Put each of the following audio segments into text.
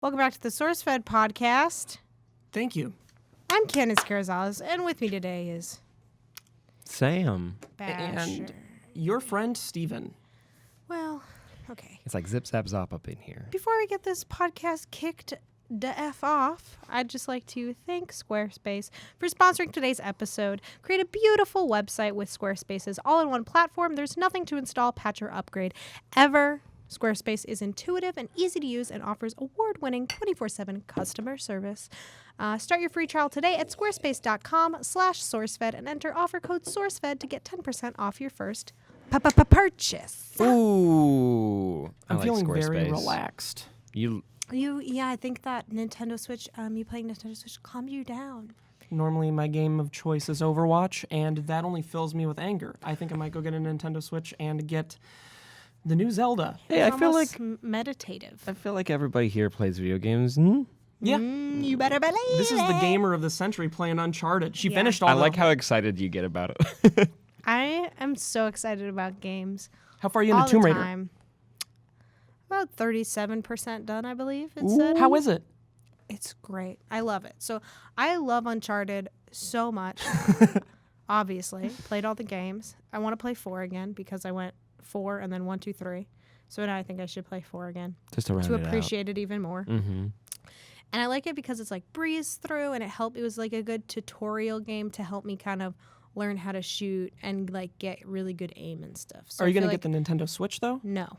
Welcome back to the SourceFed Podcast. Thank you. I'm Candace Carrizales, and with me today is Sam. Basher. And your friend, Steven. Well, okay. It's like zip zap zop up in here. Before we get this podcast kicked the F off, I'd just like to thank Squarespace for sponsoring today's episode. Create a beautiful website with Squarespace's all-in-one platform. There's nothing to install, patch, or upgrade ever. Squarespace is intuitive and easy to use and offers award-winning 24/7 customer service. Start your free trial today at squarespace.com/SourceFed and enter offer code SourceFed to get 10% off your first purchase. Ooh. I'm I feeling like Squarespace. very relaxed. I think that Nintendo Switch, you playing Nintendo Switch calmed you down. Normally, my game of choice is Overwatch, and that only fills me with anger. I think I might go get a Nintendo Switch and get the new Zelda. Hey, It's I feel almost like meditative. everybody here plays video games. Yeah. You better believe This is the it. gamer of the century playing Uncharted. She Yeah. finished all I the... like how excited you get about it. I am so excited about games. How far are you all into Tomb the Raider? time. About 37% done, I believe it said. How is it? It's great. I love it. So I love Uncharted so much. Obviously, played all the games. I want to play 4 again because I went 4 and then 1, 2, 3. So now I think I should play 4 again Just to round to it appreciate it even more. out. Mm-hmm. And I like it because it's like breeze through and it was like a good tutorial game to help me kind of learn how to shoot and like get really good aim and stuff. So Are you going going to get the Nintendo Switch, though? No.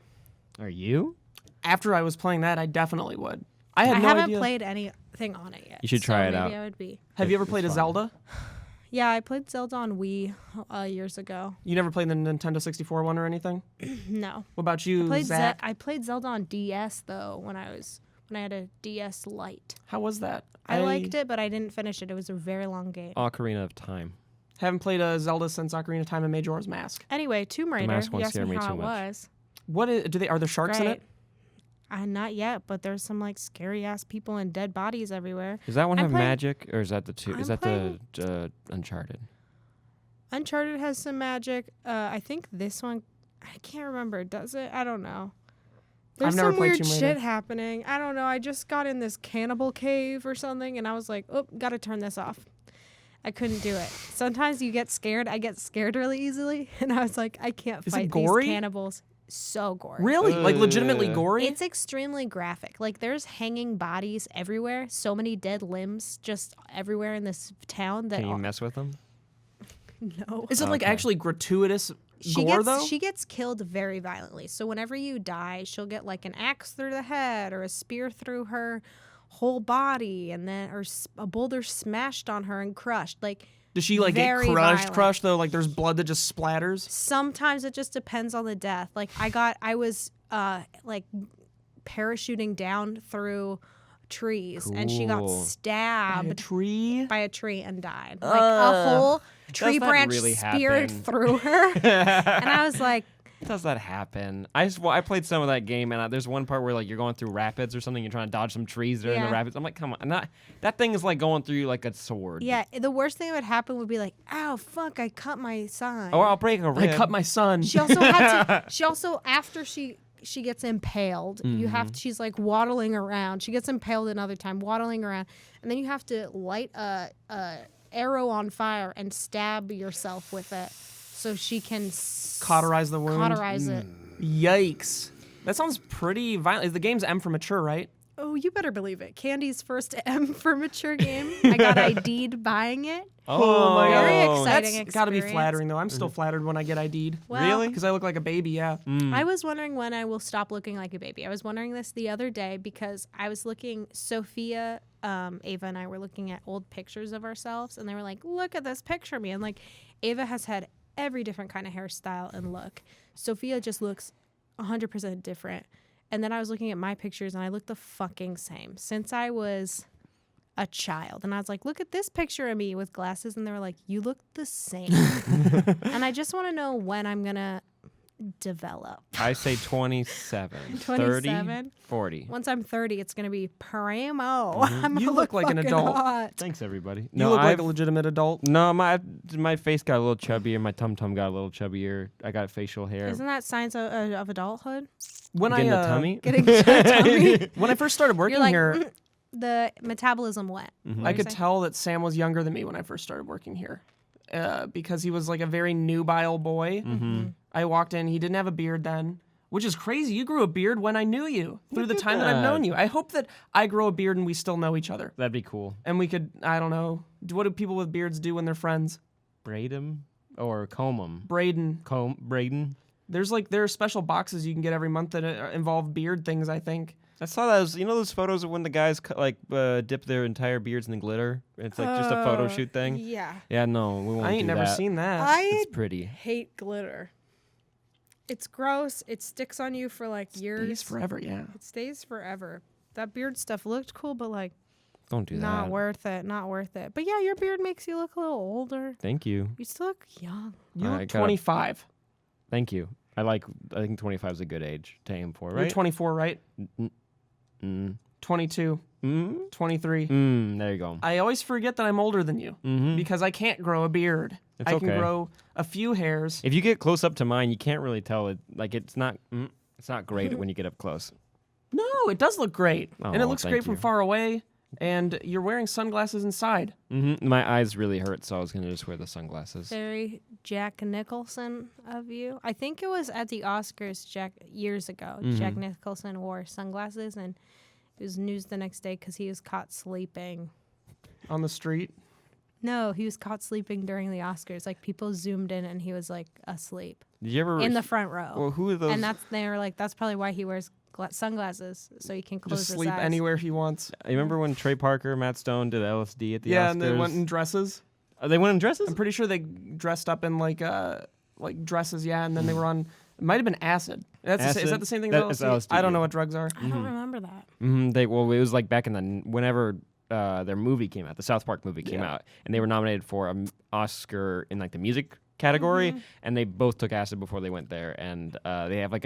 Are you? After I was playing that, I definitely would. I had no haven't idea. played anything on it yet. You should try it out. Maybe I would be. Have you ever It's played a fun. Zelda? Yeah, I played Zelda on Wii years ago. You never played the Nintendo 64 one or anything? No. What about you, Zach? I played Zelda on DS though when I had a DS Lite. How was that? I liked it, but I didn't finish it. It was a very long game. Ocarina of Time. Haven't played a Zelda since Ocarina of Time and Majora's Mask. Anyway, Tomb Raider. mask won't You asked scare me me how too it much. was. What is, are there sharks in Great. it? Not yet, but there's some like scary ass people and dead bodies everywhere. Does that one I'm have playing- magic, or is that the two? Is I'm that the Uncharted? Uncharted has some magic. I think this one, I can't remember. Does it? I don't know. There's I've never some played weird Tomb shit Raider. happening. I don't know. I just got in this cannibal cave or something, and I was like, oh, gotta turn this off. I couldn't do it. Sometimes you get scared. I get scared really easily, and I was like, I can't Is it fight these gory? cannibals. So gory. Really? Like legitimately gory? It's extremely graphic. Like there's hanging bodies everywhere. So many dead limbs just everywhere in this town that Can you mess with them? no. Is it like Okay. actually gratuitous gore though? She gets killed very violently. So whenever you die, she'll get like an axe through the head or a spear through her whole body, and then a boulder smashed on her and crushed. Like Does she like get very crushed violent. though? Like there's blood that just splatters? sometimes it just depends on the death. Like I was like parachuting down through trees, and she got Cool. By a stabbed tree? by a tree and died. Like a whole tree that branch really speared happen? through her. And I was like, Does that happen? I played some of that game, and there's one part where like you're going through rapids or something. You're trying to dodge some trees that are in Yeah. the rapids. I'm like, come on, that thing is like going through like a sword. yeah, the worst thing that would happen would be like, ow, fuck, I cut my sign. Or I'll break a rib. I cut my son. She also had to, she also, after she gets impaled, you have Mm-hmm. to, she's like waddling around. She gets impaled another time, waddling around. And then you have to light a arrow on fire and stab yourself with it so she can Cauterize the wound. cauterize it. Yikes. That sounds pretty violent. The game's M for mature, right? Oh, you better believe it. Candy's first M for mature game. I got ID'd buying it. Oh my Very God. exciting That's gotta be experience. flattering though. I'm still flattered when I get ID'd. Well, Really? Because I look like a baby, yeah. I was wondering when I will stop looking like a baby. I was wondering this the other day because I was looking, Sophia, Ava and I were looking at old pictures of ourselves, and they were like, look at this picture of me. And like, Ava has had every different kind of hairstyle and look. Sophia just looks 100% different. And then I was looking at my pictures, and I look the fucking same since I was a child. And I was like, look at this picture of me with glasses. And they were like, you look the same. And I just want to know when I'm going to develop. I say 27, 27? 30, 40. Once I'm 30, it's gonna be primo. I'm You gonna look like an fucking adult. hot. Thanks, everybody. You look like a legitimate adult. No, my face got a little chubbier. My tum-tum got a little chubbier. I got facial hair. Isn't that signs of adulthood? When Getting a tummy? Getting a tummy. when I first started working You're like, here, the metabolism went. I could tell that Sam was younger than me when I first started working here, because he was like a very nubile boy. I walked in, he didn't have a beard then, which is crazy. You grew a beard when I knew you through the time that I've known you. I hope that I grow a beard and we still know each other. That'd be cool. And we could, I don't know, what do people with beards do when they're friends? Braid 'em or comb 'em? Braiding. There are special boxes you can get every month that involve beard things, I think. I saw those. You know those photos of when the guys dip their entire beards in the glitter? It's like just a photo shoot thing. Yeah. Yeah, no, we won't. I ain't do never that. seen that. It's pretty. hate glitter. It's gross. It sticks on you for like years. Stays forever, yeah. It stays forever. That beard stuff looked cool, but like Don't do that. not worth it. Not worth it. But yeah, your beard makes you look a little older. Thank you. You still look young. You I look gotta- 25. Thank you. I think 25 is a good age to aim for, You're right? 24, right? Mm. 22, Mm. 23. There you go. I always forget that I'm older than you because I can't grow a beard. It's I can okay. grow a few hairs. If you get close up to mine, you can't really tell it. Like it's not great when you get up close. No, it does look great. And it Oh, looks thank great from you. far away. And you're wearing sunglasses inside. My eyes really hurt, so I was gonna just wear the sunglasses. Very Jack Nicholson of you. I think it was at the Oscars years ago. Jack Nicholson wore sunglasses, and it was news the next day because he was caught sleeping. On the street. No, he was caught sleeping during the Oscars. Like people zoomed in, and he was like asleep Did you ever in the front row. Well, who are those? And they were like, that's probably why he wears sunglasses, so he can close Just his sleep eyes. anywhere he wants. You remember when Trey Parker, Matt Stone did LSD at the Oscars? Yeah, and they went in dresses. They went in dresses? I'm pretty sure they dressed up in like dresses, yeah, and then they were on. It might have been acid. Is that the same thing as That's LSD? LSD, I don't yeah. know what drugs are. I don't remember that. It was like back in whenever their movie came out, the South Park movie came out, and they were nominated for an Oscar in like the music category, and they both took acid before they went there, and they have like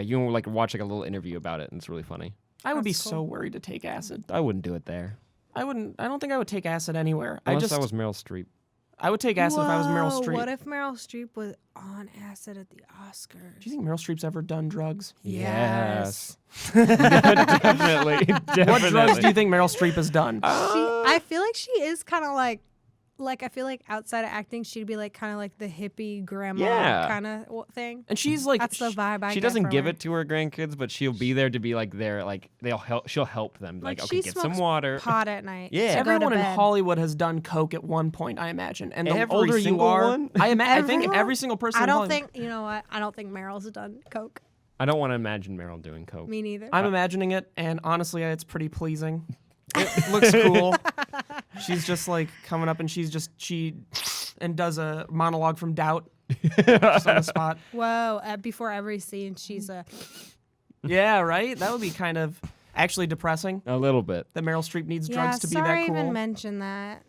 watch like a little interview about it, and it's really funny. I would be That's cool. so worried to take acid. I wouldn't do it there. I don't think I would take acid anywhere. Unless I was Meryl Streep. I would take acid if I was Meryl Whoa, Streep. What if Meryl Streep was on acid at the Oscars? Do you think Meryl Streep's ever done drugs? Yes. Definitely. What drugs do you think Meryl Streep has done? I feel like she is kind of like I feel like outside of acting, she'd be like kind of like the hippie grandma Yeah. kind of thing. And she's like, That's the vibe I She get doesn't from give her. it to her grandkids, but she'll be there to be like she'll help them. Like okay, she get some smokes water. pot at night. Yeah. to go to everyone in bed. Hollywood has done coke at one point, I imagine. And the Every older you single are, one? I think Everyone? every single person. I in don't Hollywood. think, you know what? I don't think Meryl's done coke. I don't want to imagine Meryl doing coke. Me neither. I'm imagining it, and honestly, it's pretty pleasing. It looks cool. She's just like coming up, and she does a monologue from Doubt, just on the spot. Whoa! Before every scene, she's Yeah, right. That would be kind of actually depressing. A little bit. That Meryl Streep needs drugs to be sorry that cool. I even mentioned that.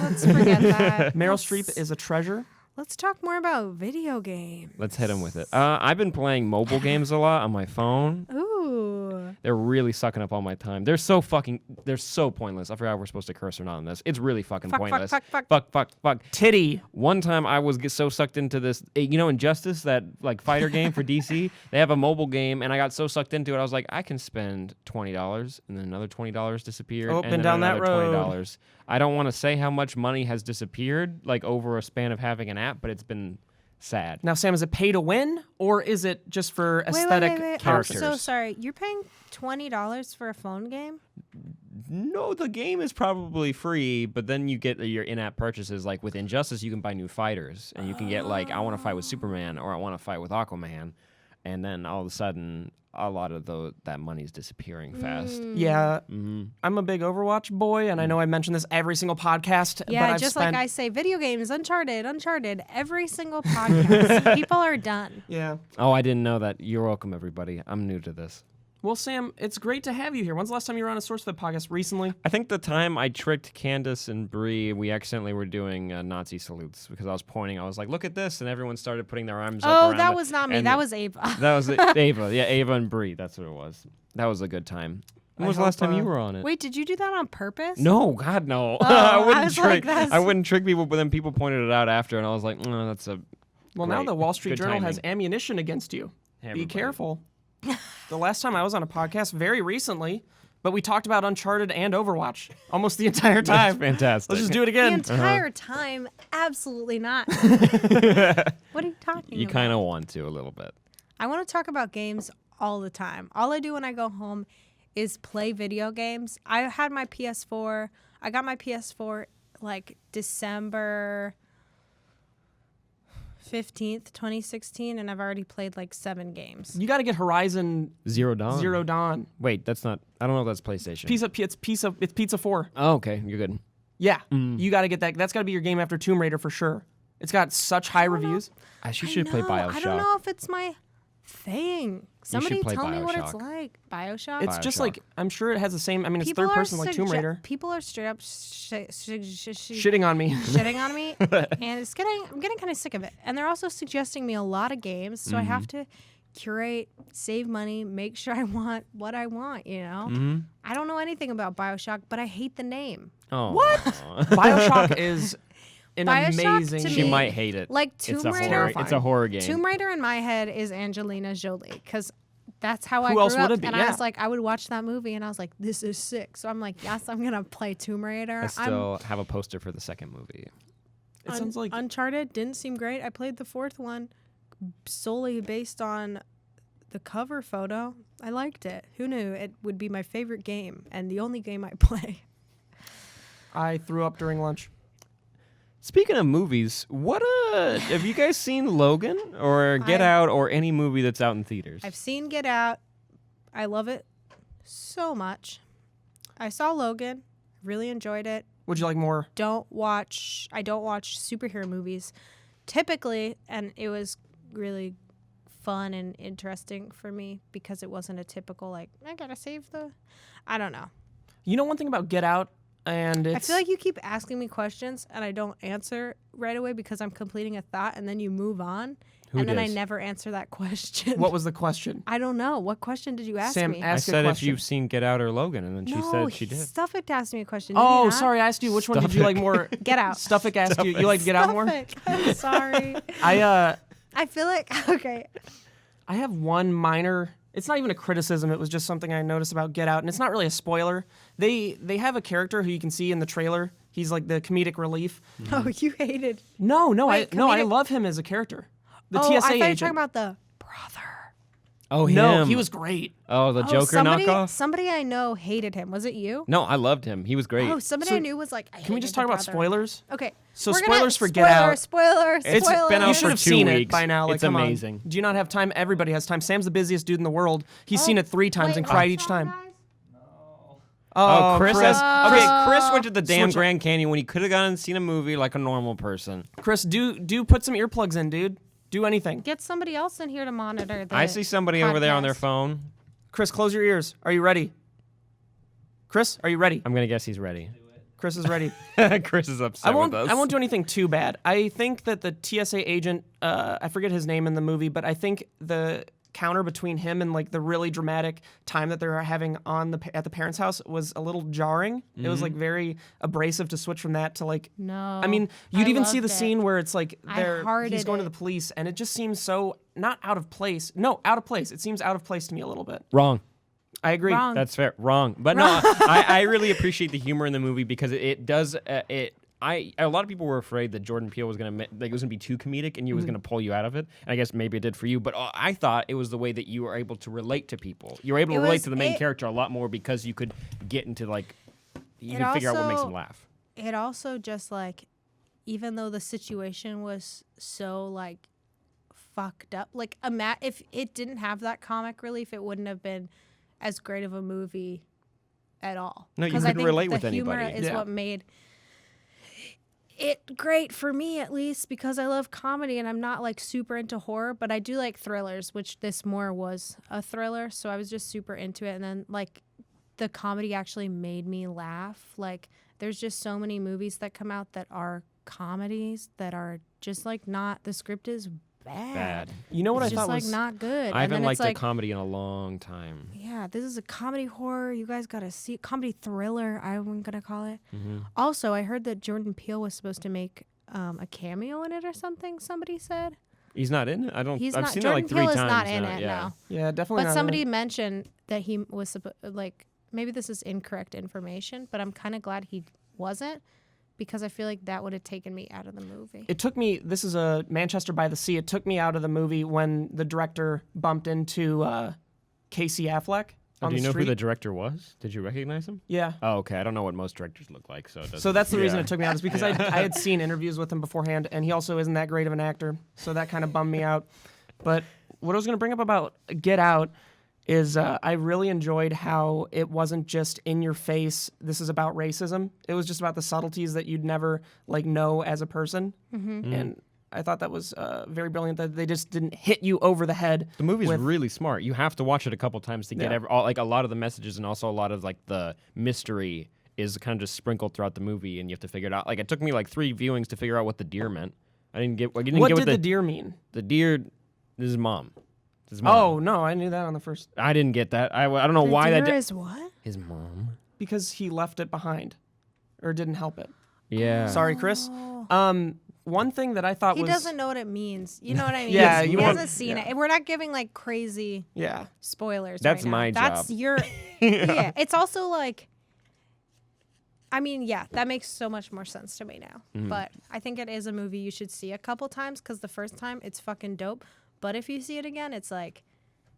Let's forget that. Meryl Let's- Streep is a treasure. Let's talk more about video games. Let's hit him with it. I've been playing mobile games a lot on my phone. Ooh. They're really sucking up all my time. They're so pointless. I forgot if we're supposed to curse or not on this. It's really fucking pointless. Fuck. Titty. One time I was so sucked into this, Injustice, that like fighter game for DC. They have a mobile game, and I got so sucked into it, I was like, I can spend $20, and then another $20 disappeared, Oh, and been then down that another road. $20. I don't want to say how much money has disappeared, like over a span of having an app, but it's been sad. Now, Sam, is it pay to win, or is it just for aesthetic Wait. characters. I'm so sorry. You're paying $20 for a phone game? No, the game is probably free, but then you get your in-app purchases. Like with Injustice, you can buy new fighters, and you can get like, I want to fight with Superman, or I want to fight with Aquaman, and then all of a sudden, a lot of that money's disappearing fast. Yeah, Mm-hmm. I'm a big Overwatch boy, and I know I mention this every single podcast. Yeah, but I've just spent, like I say, video games, Uncharted, every single podcast. People are done. Yeah. Oh, I didn't know that. You're welcome, everybody. I'm new to this. Well, Sam, it's great to have you here. When's the last time you were on a SourceFed podcast? Recently? I think the time I tricked Candace and Bree, we accidentally were doing Nazi salutes because I was pointing. I was like, "Look at this," and everyone started putting their arms up. Oh, around that it. was not me. And That was Ava. That was Ava. Yeah, Ava and Bree. That's what it was. That was a good time. When was the last time you were on it? Wait, did you do that on purpose? No, God, no. Oh, I I wouldn't was trick. like, that's- I wouldn't trick people, but then people pointed it out after, and I was like, that's a. Well, now great. the Wall Street Good Journal has timing. ammunition against you. Everybody. Be careful. The last time I was on a podcast, very recently, but we talked about Uncharted and Overwatch almost the entire That's time. fantastic. Let's just do it The again. entire time? Absolutely not. What are you talking You about? kind of want to a little bit. I want to talk about games all the time. All I do when I go home is play video games. I had my PS4. I got my PS4 like December 15th, 2016, and I've already played like 7 games. You got to get Horizon Zero Dawn. Wait, that's not. I don't know if that's PlayStation. It's Pizza 4. Oh, okay, you're good. Yeah, you got to get that. That's got to be your game after Tomb Raider for sure. It's got such high reviews. You should play Bioshock. I don't know if it's my thing. Somebody play tell me what it's Bioshock. like. Bioshock? It's just Bioshock. like, I'm sure it has the same. I mean, it's third person like Tomb Raider. People are straight up Shitting on me. shitting on me, and I'm getting kind of sick of it. And they're also suggesting me a lot of games, so I have to curate, save money, make sure I want what I want. You know, I don't know anything about Bioshock, but I hate the name. Oh. What? Bioshock is an Bioshock amazing to She me- might hate it. Like it's Tomb a Raider. horror. It's a horror game. Tomb Raider in my head is Angelina Jolie because that's how I Who grew else would up. it be? And Yeah. I was like, I would watch that movie, and I was like, this is sick. So I'm like, yes, I'm gonna play Tomb Raider. I still have a poster for the second movie. It sounds like Uncharted didn't seem great. I played the 4th one solely based on the cover photo. I liked it. Who knew it would be my favorite game and the only game I play? I threw up during lunch. Speaking of movies, have you guys seen Logan or Get Out or any movie that's out in theaters? I've seen Get Out. I love it so much. I saw Logan. Really enjoyed it. Would you like more? I don't watch superhero movies typically, and it was really fun and interesting for me because it wasn't a typical like I gotta save the I don't know. You know one thing about Get Out, and it's I feel like you keep asking me questions and I don't answer right away because I'm completing a thought and then you move on and then I never answer that question. What was the question? I don't know. What question did you ask Sam, me? I ask a said if question. you've seen Get Out or Logan, and then she said she did. Suffolk asked me a question. Did Oh, he not? sorry, I asked you which one did you like more. Get Out. Suffolk asked you. You like to Get Out more? Suffolk. I'm sorry. I feel like okay. I have one minor. It's not even a criticism. It was just something I noticed about Get Out, and it's not really a spoiler. They have a character who you can see in the trailer. He's like the comedic relief. Oh, you hated. No, Wait, I comedic- love him as a character. The I TSA thought you were agent. talking about the brother. Oh, him. No, he was great. Oh, the Joker knockoff? Somebody I know hated him. Was it you? No, I loved him. He was great. Oh, somebody So, I knew was like. Can we just talk about spoilers? Okay. So we're spoilers gonna, for Get Out. Spoiler. It's been out You for should have 2 seen it weeks. by now. Like, It's come on. amazing. Do you not have time? Everybody has time. Sam's the busiest dude in the world. He's seen it 3 times and cried each time. Oh, Chris has. Okay, Chris went to the damn Switch- Grand Canyon when he could have gone and seen a movie like a normal person. Chris, do put some earplugs in, dude. Do anything. Get somebody else in here to monitor the I see somebody over there on their podcast. phone. Chris, close your ears. Are you ready? Chris, are you ready? I'm gonna guess he's ready. Chris is ready. Chris is upset I won't. with us. I won't do anything too bad. I think that the TSA agent, I forget his name in the movie, but I think the counter between him and like the really dramatic time that they're having at the parents' house was a little jarring. It was like very abrasive to switch from that to like. No. I mean, you'd I even see the loved it. scene where it's like I he's hearted going to it. the police, and it just seems so not out of place. No, out of place. It seems out of place to me a little bit. Wrong. I agree. Wrong. That's fair. Wrong. But no, I really appreciate the humor in the movie because it does. A lot of people were afraid that Jordan Peele was gonna be too comedic and he was gonna pull you out of it. And I guess maybe it did for you, but I thought it was the way that you were able to relate to people. You were able to relate to the main character a lot more because you could get into like you could figure out what makes him laugh. It also just like, even though the situation was so like fucked up, like if it didn't have that comic relief, it wouldn't have been as great of a movie at all. No, you 'Cause I couldn't think relate the with humor anybody. is Yeah. what made Great for me, at least, because I love comedy and I'm not like super into horror, but I do like thrillers, which this more was a thriller. So I was just super into it. And then like the comedy actually made me laugh. Like there's just so many movies that come out that are comedies that are just like not, the script is bad. You know what It's I just thought like was not good. I And haven't then it's liked a like, comedy in a long time. yeah, this is a comedy horror. You guys got to see comedy thriller, I'm going to call it. Mm-hmm. Also, I heard that Jordan Peele was supposed to make a cameo in it or something, somebody said. He's not in it? I've He's seen not. it Jordan like 3 Peele times is not in now, it, yeah. no. Yeah, definitely But not somebody mentioned that he was like, maybe this is incorrect information, but I'm kind of glad he wasn't, because I feel like that would have taken me out of the movie. It took me, this is a Manchester by the Sea, it took me out of the movie when the director bumped into Casey Affleck on Do you the know street. who the director was? Did you recognize him? Yeah. Oh, okay. I don't know what most directors look like, so it doesn't. So that's the reason yeah. it took me out, is because I had seen interviews with him beforehand, and he also isn't that great of an actor, so that kind of bummed me out. But what I was going to bring up about Get Out is I really enjoyed how it wasn't just in your face, this is about racism. It was just about the subtleties that you'd never like know as a person. Mm-hmm. And I thought that was very brilliant, that they just didn't hit you over the head. The movie's with- really smart. You have to watch it a couple times to get Yeah. like a lot of the messages, and also a lot of like the mystery is kind of just sprinkled throughout the movie, and you have to figure it out. Like it took me like 3 viewings to figure out what the deer meant. I didn't get. What get did the deer mean? The deer. This is mom. His mom. Oh, no, I knew that on the first. I didn't get that. I don't know why that. is what? His mom. Because he left it behind, or didn't help it. Yeah. Sorry, Chris. One thing that I thought He was... doesn't know what it means. You know what I mean? Yeah, he you won't- hasn't seen yeah. it. We're not giving like crazy Yeah. spoilers. That's right now. my That's job. your. Yeah. It's also like. I mean, yeah, that makes so much more sense to me now. Mm-hmm. But I think it is a movie you should see a couple times, because the first time it's fucking dope. But if you see it again, it's like,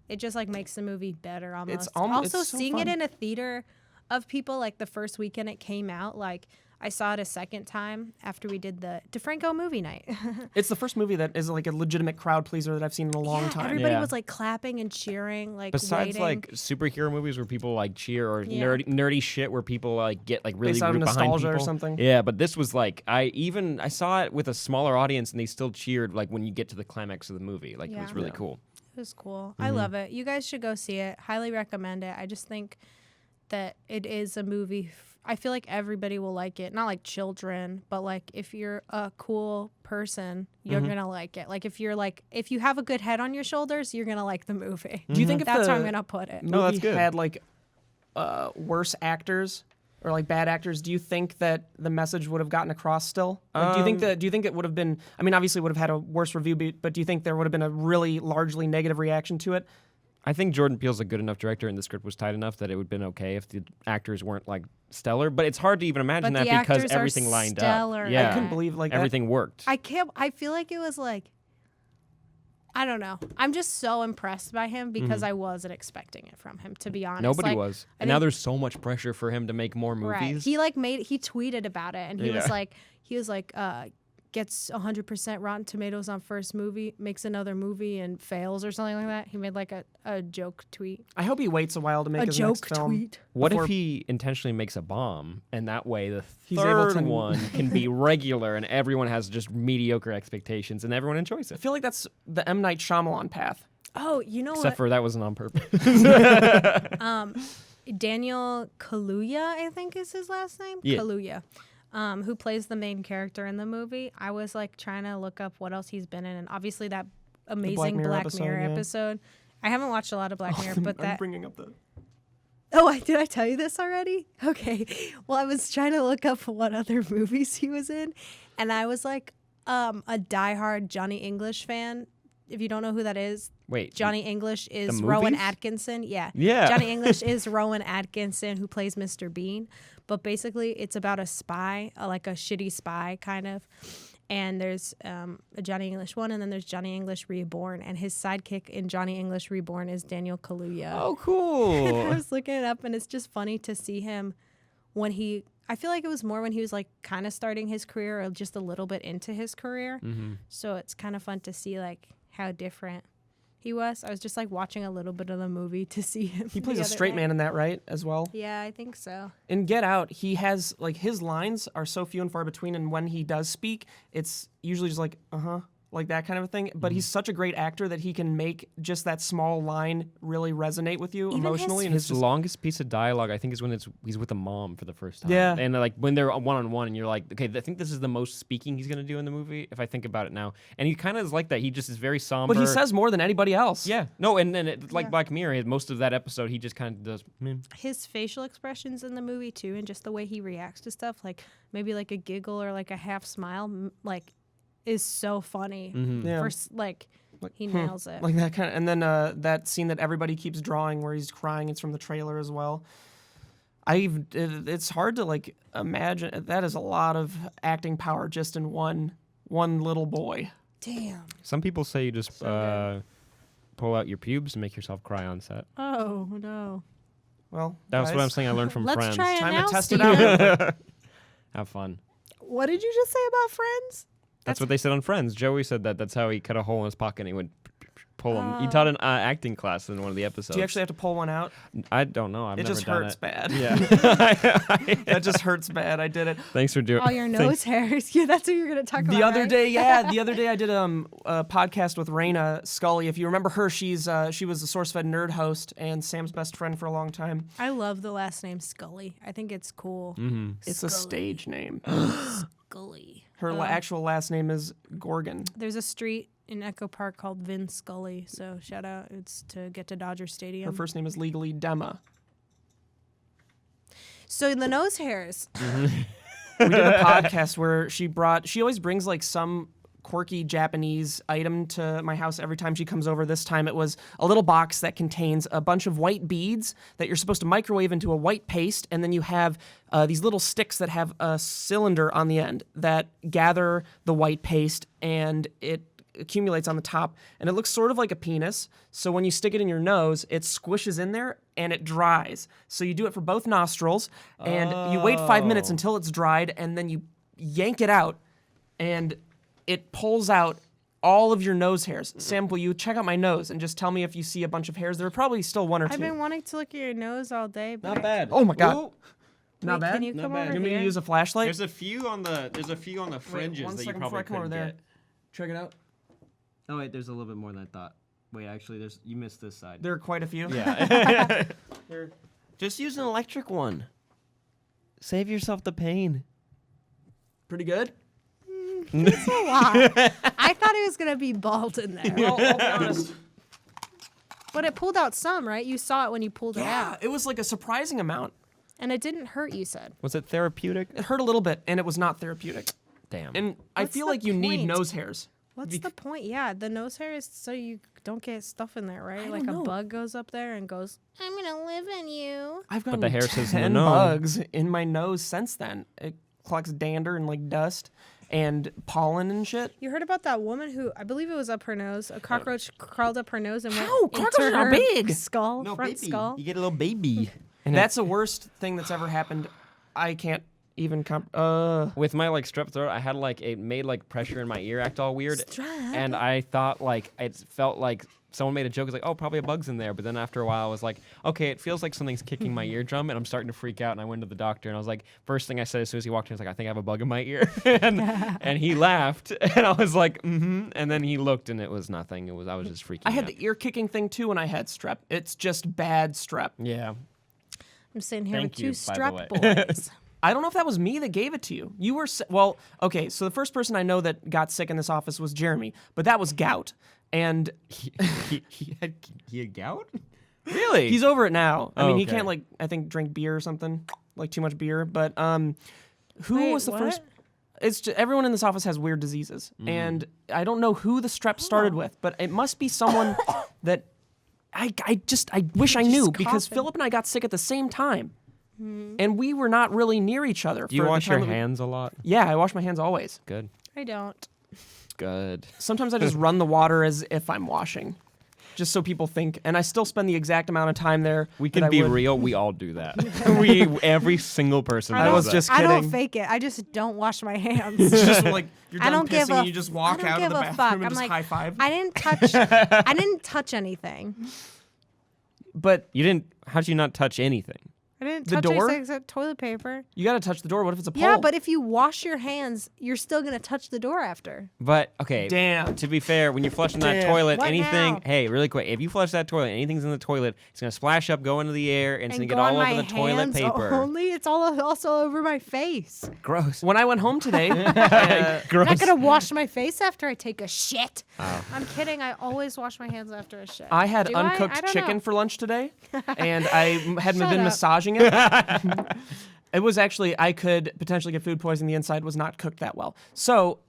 it just like makes the movie better almost. Also, it's so seeing fun. it in a theater of people, like the first weekend it came out, like I saw it a second time after we did the DeFranco movie night. It's the first movie that is like a legitimate crowd pleaser that I've seen in a long time. Everybody Yeah. was like clapping and cheering, like Besides waiting. like superhero movies where people like cheer, or Yeah. nerdy shit where people like get like really Based out of root behind nostalgia or people. something. Yeah, but this was like I saw it with a smaller audience, and they still cheered like when you get to the climax of the movie. Like it was Yeah. really Yeah. cool. It was cool. Mm-hmm. I love it. You guys should go see it. Highly recommend it. I just think that it is a movie. I feel like everybody will like it. Not like children, but like if you're a cool person, you're Mm-hmm. gonna like it. Like if you have a good head on your shoulders, you're gonna like the movie. Do you think if That's the how I'm gonna put it. movie No, that's good. had like worse actors or like bad actors, do you think that the message would have gotten across still? Like, do you think it would have been? I mean, obviously, it would have had a worse review, but do you think there would have been a really largely negative reaction to it? I think Jordan Peele's a good enough director, and the script was tight enough that it would have been okay if the actors weren't like stellar. But it's hard to even imagine But that the because actors are everything lined stellar. up. I Yeah, I couldn't believe like that. everything worked. I feel like it was like, I don't know. I'm just so impressed by him because I wasn't expecting it from him, to be honest. Nobody Like, was, I and now think- there's so much pressure for him to make more movies. Right. He tweeted about it, and he was Yeah. like, gets 100% Rotten Tomatoes on first movie, makes another movie and fails or something like that. He made like a joke tweet. I hope he waits a while to make his next film. What before- if he intentionally makes a bomb, and that way the He's able third to- one can be regular, and everyone has just mediocre expectations, and everyone enjoys I it? feel like that's the M. Night Shyamalan path. Oh, you know Except what? for that wasn't on purpose. Daniel Kaluuya, I think is his last name. Yeah. Kaluuya, who plays the main character in the movie. I was like trying to look up what else he's been in, and obviously that amazing Black Mirror yeah. episode. I haven't watched a lot of Black Mirror, but I'm that. bringing up the... Oh, did I tell you this already? Okay. Well, I was trying to look up what other movies he was in, and I was like a diehard Johnny English fan. If you don't know who that is, Wait, Johnny English is the Rowan movies? Atkinson. Yeah. Yeah. Johnny English is Rowan Atkinson, who plays Mr. Bean. But basically, it's about a spy, like a shitty spy, kind of. And there's a Johnny English 1, and then there's Johnny English Reborn. And his sidekick in Johnny English Reborn is Daniel Kaluuya. Oh, I cool. was looking it up, and it's just funny to see him when he... I feel like it was more when he was like kind of starting his career or just a little bit into his career. Mm-hmm. So it's kind of fun to see like how different he was. I was just like watching a little bit of the movie to see him. He plays the a other straight day. man in that, right? As well. Yeah, I think so. In Get Out, he has like his lines are so few and far between, and when he does speak, it's usually just like like that kind of a thing. But he's such a great actor that he can make just that small line really resonate with you Even emotionally. And it's His just longest piece of dialogue, I think, is when he's with a mom for the first time. Yeah. And like when they're one-on-one, and you're like, okay, I think this is the most speaking he's going to do in the movie, if I think about it now. And he kind of is like that. He just is very somber. but he says more than anybody else. Yeah. No, and then like Yeah. Black Mirror, most of that episode, he just kind of does, His facial expressions in the movie too, and just the way he reacts to stuff, like maybe like a giggle or like a half smile, like is so funny. Yeah. Like he nails it. Like that kind of, and then that scene that everybody keeps drawing where he's crying, it's from the trailer as well. It's hard to like imagine. That is a lot of acting power just in one little boy. Damn. Some people say you just So pull out your pubes and make yourself cry on set. Oh no. Well, That's what guys, I'm saying I learned from Let's Friends. try it Time now, to test it Steven. out. Have fun. What did you just say about Friends? That's what they said on Friends. Joey said that. That's how he cut a hole in his pocket and he would pull him. He taught an acting class in one of the episodes. Do you actually have to pull one out? I don't know. I've It never just done hurts it. bad. Yeah. That just hurts bad. I did it. Thanks for doing All your nose hairs. Yeah, that's what you're gonna talk about. The other right? day, I did a podcast with Raina Scully. If you remember her, she was the SourceFed nerd host and Sam's best friend for a long time. I love the last name Scully. I think it's cool. It's a stage name. Scully. Her actual last name is Gorgon. There's a street in Echo Park called Vin Scully, so shout out. It's to get to Dodger Stadium. Her first name is legally Dema. So the nose hairs. We did a podcast where she always brings like some quirky Japanese item to my house every time she comes over. This time it was a little box that contains a bunch of white beads that you're supposed to microwave into a white paste, and then you have these little sticks that have a cylinder on the end that gather the white paste, and it accumulates on the top, and it looks sort of like a penis. So when you stick it in your nose, it squishes in there and it dries. So you do it for both nostrils, and you wait 5 minutes until it's dried, and then you yank it out, and it pulls out all of your nose hairs. Sam, will you check out my nose and just tell me if you see a bunch of hairs? There are probably still one or two. I've been wanting to look at your nose all day. But bad. Oh my God. Ooh. Not bad? Can you come bad. over You want me here? to use a flashlight? There's a few on the fringes one that you second probably before I come over couldn't there. get. Check it out. Oh wait, there's a little bit more than I thought. Wait, actually, you missed this side. There are quite a few. Yeah. Just use an electric one. Save yourself the pain. Pretty good. It's a lot. I thought it was gonna be bald in there, Well, I'll be honest. but it pulled out some, right? You saw it when you pulled it Yeah, out, it was like a surprising amount. and it didn't hurt. You said. Was it therapeutic? It hurt a little bit, and it was not therapeutic. Damn. And I What's feel the like you need point? nose hairs. What's the point? Yeah, the nose hair is so you don't get stuff in there, right? Like don't a know. bug goes up there and goes, "I'm gonna live in you." I've gotten the hair says no, 10 no. bugs in my nose since then. It collects dander and like dust and pollen and shit. You heard about that woman who I believe it was up her nose. A cockroach crawled up her nose and went How? into Cockroaches are her big. skull, front skull. You get a little baby. And that's the worst thing that's ever happened. I can't even With my like strep throat, I had like it made like pressure in my ear act all weird, Strep. and I thought like it felt like someone made a joke. It's like, oh, probably a bug's in there. But then after a while, I was like, okay, it feels like something's kicking my eardrum, and I'm starting to freak out. And I went to the doctor, and I was like, first thing I said as soon as he walked in, I was like, I think I have a bug in my ear, and he laughed, and I was like, mm-hmm. And then he looked, and it was nothing. I was just freaking. I had out. the ear kicking thing too when I had strep. It's just bad strep. Yeah. I'm sitting here Thank with you, two by the strep boys. I don't know if that was me that gave it to you. You were well, okay. So the first person I know that got sick in this office was Jeremy, but that was gout, and He had gout. Really? he's over it now. I mean, he okay. can't like I think drink beer or something, like too much beer. But who Wait, was the what? first? It's just, everyone in this office has weird diseases, and I don't know who the strep started with, but it must be someone that I wish I knew because coughing. Philip and I got sick at the same time, and we were not really near each other. Do you for the wash time your that we- hands a lot? Yeah, I wash my hands always. Good. I don't. Good. Sometimes I just run the water as if I'm washing. just so people think. And I still spend the exact amount of time there. We that can I be would. real. We all do that. Every single person. I does was that. just I don't kidding. fake it. I just don't wash my hands. It's just like you're I done don't give pissing a- and you just walk I don't out of give the a bathroom fuck. and I'm just like, high five. I didn't touch anything. But You didn't. How'd you not touch anything? I didn't The touch door? anything except toilet paper. you got to touch the door. What if it's a pole? Yeah, but if you wash your hands, you're still gonna touch the door after. But okay. Damn. To be fair, when you're flushing that Damn. toilet, What anything. now? Hey, really quick. If you flush that toilet, anything's in the toilet, it's gonna splash up, go into the air, and it's gonna And get go on all my over the toilet hands paper. only. It's all also over my face. Gross. When I went home today, Gross. I'm not gonna wash my face after I take a shit. I'm kidding. I always wash my hands after a shit. I had Do I uncooked don't chicken know. for lunch today, and I had Shut been up. massaging it. It was actually, I could potentially get food poisoning. The inside was not cooked that well. So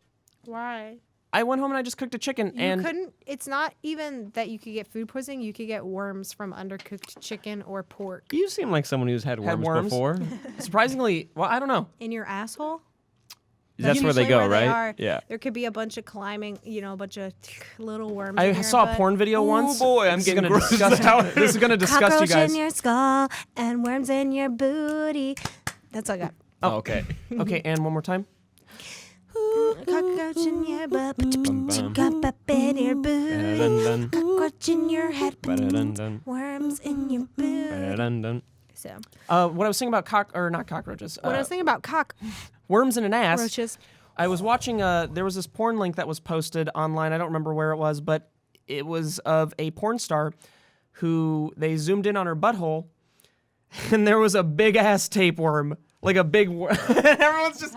Why? I went home and I just cooked a chicken. You and couldn't. It's not even that you could get food poisoning. You could get worms from undercooked chicken or pork You seem like someone who's had worms, worms? before. surprisingly, well, I don't know. in your asshole. That's where they usually go, where they right? are. Yeah. There could be a bunch of climbing, a bunch of little worms. I in your saw a butt. porn video once. boy, I'm This is getting gonna grossed disgust. out. This is gonna disgust you Cockroach guys. in your skull and worms in your booty. That's all I got. Oh, okay. Okay, and one more time. Cockroach in your butt. Bum, bum. Up in your booty. Ba-da-dun-dun. Cockroach in your head. Ba-da-dun-dun. Worms in your booty. Ba-da-dun-dun. So, What I was saying about not cockroaches. what I was thinking about Worms in an ass. cockroaches. I was watching. There was this porn link that was posted online. I don't remember where it was, but it was of a porn star who they zoomed in on her butthole, and there was a big ass tapeworm, like a big. Everyone's just.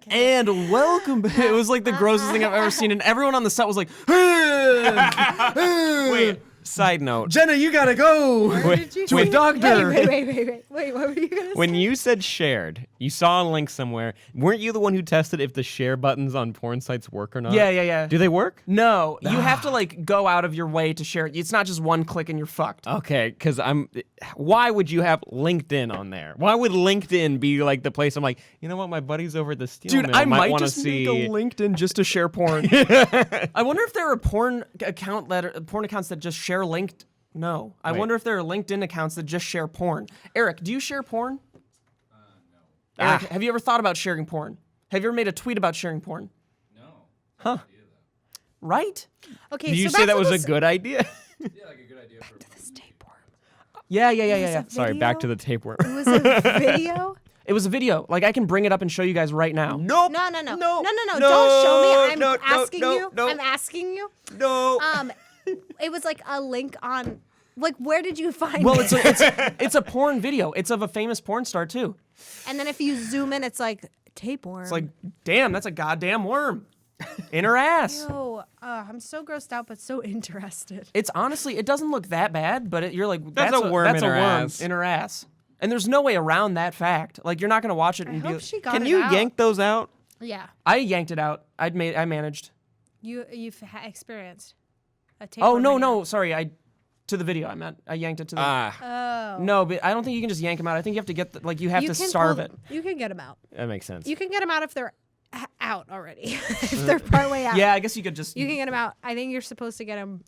And welcome. It was like the grossest thing I've ever seen, and everyone on the set was like, Wait. Side note. Jenna, you gotta go Where did you to a see- doctor. Wait, what were you gonna say? When you said shared, you saw a link somewhere. Weren't you the one who tested if the share buttons on porn sites work or not? Yeah. Do they work? No, you have to like go out of your way to share it. It's not just one click and you're fucked. Okay, because why would you have LinkedIn on there? Why would LinkedIn be like the place I'm like, you know what, my buddy's over at the steel Dude, mill I might want to just see. make a LinkedIn just to share porn. I wonder if there are porn accounts that just share linked. No, I Wait. wonder if there are LinkedIn accounts that just share porn. Eric, do you share porn? No. Eric, have you ever thought about sharing porn? Have you ever made a tweet about sharing porn? No. Huh? Right? Okay, Did you so say back that to was this- a good idea? Yeah, like a good idea for a this tapeworm. Yeah. a Sorry, back video? to the tapeworm. It was a video. It was a video. Like I can bring it up and show you guys right now. Nope. No. No. Don't show me. I'm no, asking no, you. no. I'm asking you. No. It was like a link on. Like, where did you find Well, it? it's a porn video. It's of a famous porn star too. And then if you zoom in, it's like tapeworm. It's like, damn, that's a goddamn worm in her ass. Ew, I'm so grossed out, but so interested. It's honestly, it doesn't look that bad, but you're like, That's a worm that's in a her worm ass. in her ass. And there's no way around that fact. Like, you're not gonna watch it I and be. hope she got Can it you out. yank those out? Yeah, I yanked it out. I managed. you've experienced a Oh tapeworm. no, sorry. To the video. I yanked it to the. Oh. No, but I don't think you can just yank them out. I think you have to get you have You to can starve pull- it. You can get them out. That makes sense. You can get them out if they're out already. If they're partway out. Yeah, I guess you could just. You can get them out. I think you're supposed to get them,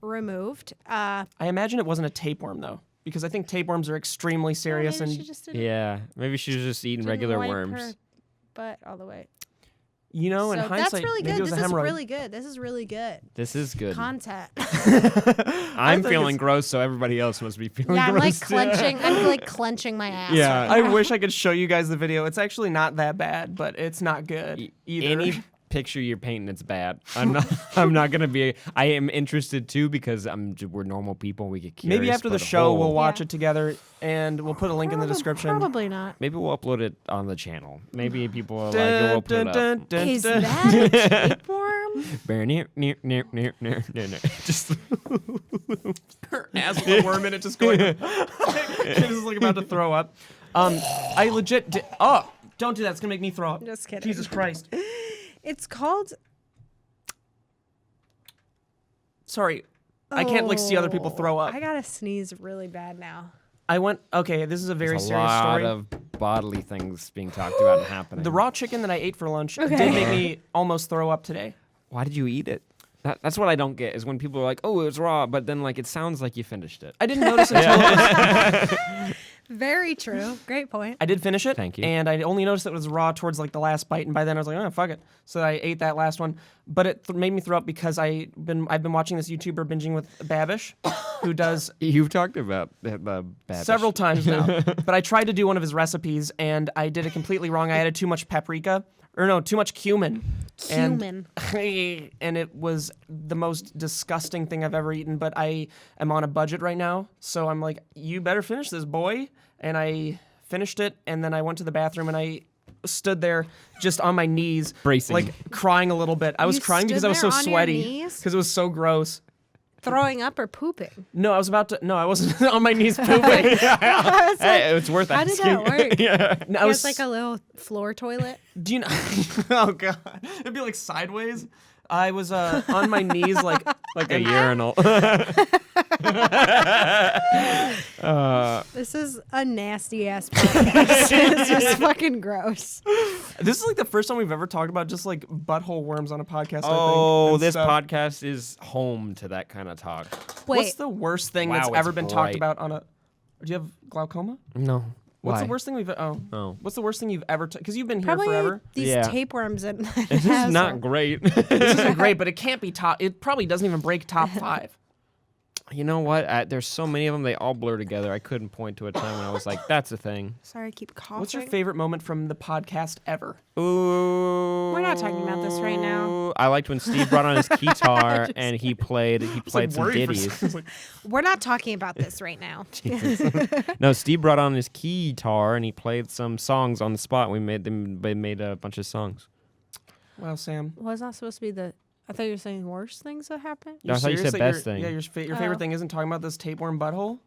removed. I imagine it wasn't a tapeworm though, because I think tapeworms are extremely serious maybe and she just didn't, Yeah, maybe she was just eating didn't regular wipe worms. her butt all the way. in So hindsight, that's really maybe good. it was This a is hemorrhoid. really good. This is really good This is good. content. I'm think feeling it's- gross, so everybody else must be feeling Yeah, I'm gross. like too. clenching. I'm like clenching my ass. Yeah. right I now. wish I could show you guys the video. It's actually not that bad, but it's not good either. Any picture you're painting, it's bad. I'm not. I'm not gonna be. I am interested too because we're normal people. We get curious. Maybe after the but show we'll watch Yeah. it together, and we'll put a link in the description. Probably not. Maybe we'll upload it on the channel. Maybe people are like, oh, we'll put it up. Is that a tapeworm? Just Her ass with a worm in it, just going. Candace is like about to throw up. I legit. Don't do that. It's gonna make me throw up. Just kidding. Jesus Christ. It's called. Sorry, I can't like see other people throw up. I gotta sneeze really bad now. I went. Okay, this is a very there's a serious lot story. of bodily things being talked about and happening. The raw chicken that I ate for lunch Okay. did make me almost throw up today. Why did you eat it? That's what I don't get is when people are like, "Oh, it was raw," but then like it sounds like you finished it. I didn't notice until Very true. Great point. I did finish it. Thank you. And I only noticed it was raw towards like the last bite, and by then I was like, oh fuck it. So I ate that last one, but it made me throw up because I've been watching this YouTuber binging with Babish, who does You've talked about the Babish. several times now. But I tried to do one of his recipes, and I did it completely wrong. I added too much paprika, too much cumin. Cumin. And it was the most disgusting thing I've ever eaten, but I am on a budget right now, so I'm like, you better finish this, boy. And I finished it, and then I went to the bathroom, and I stood there just on my knees, Bracing. like crying a little bit. I was You crying because stood I was so there on your sweaty, knees? because it was so gross. Throwing up or pooping? No, I wasn't on my knees pooping. I was like, Hey, it's worth how asking. did that work? Yeah. No, I was, It's like a little floor toilet. do you know? Oh god, it'd be like sideways. I was on my knees, like Like a urinal. This is a nasty ass podcast. It's just fucking gross. This is like the first time we've ever talked about just like butthole worms on a podcast. I Oh, think, and this stuff. podcast is home to that kind of talk. Wait, What's the worst thing Wow, that's it's ever been talked bright. about on a? Do you have glaucoma? No. What's Why? the worst thing we've? Oh, Oh. what's the worst thing you've ever? Because you've been here probably forever. these Yeah. tapeworms and This is not great. This isn't great, but it can't be top. It probably doesn't even break top 5. You know what? There's so many of them, they all blur together. I couldn't point to a time when I was like, that's a thing. Sorry, I keep coughing. What's your favorite moment from the podcast ever? Ooh. We're not talking about this right now. I liked when Steve brought on his guitar and he played like some worried for ditties. We're not talking about this right now. No, Steve brought on his guitar and he played some songs on the spot. They made a bunch of songs. Well, Sam. Was not supposed to be the. I thought you were saying worst things that happened. No, I thought you serious said that best thing. Yeah, your favorite Oh. thing isn't talking about this tapeworm butthole.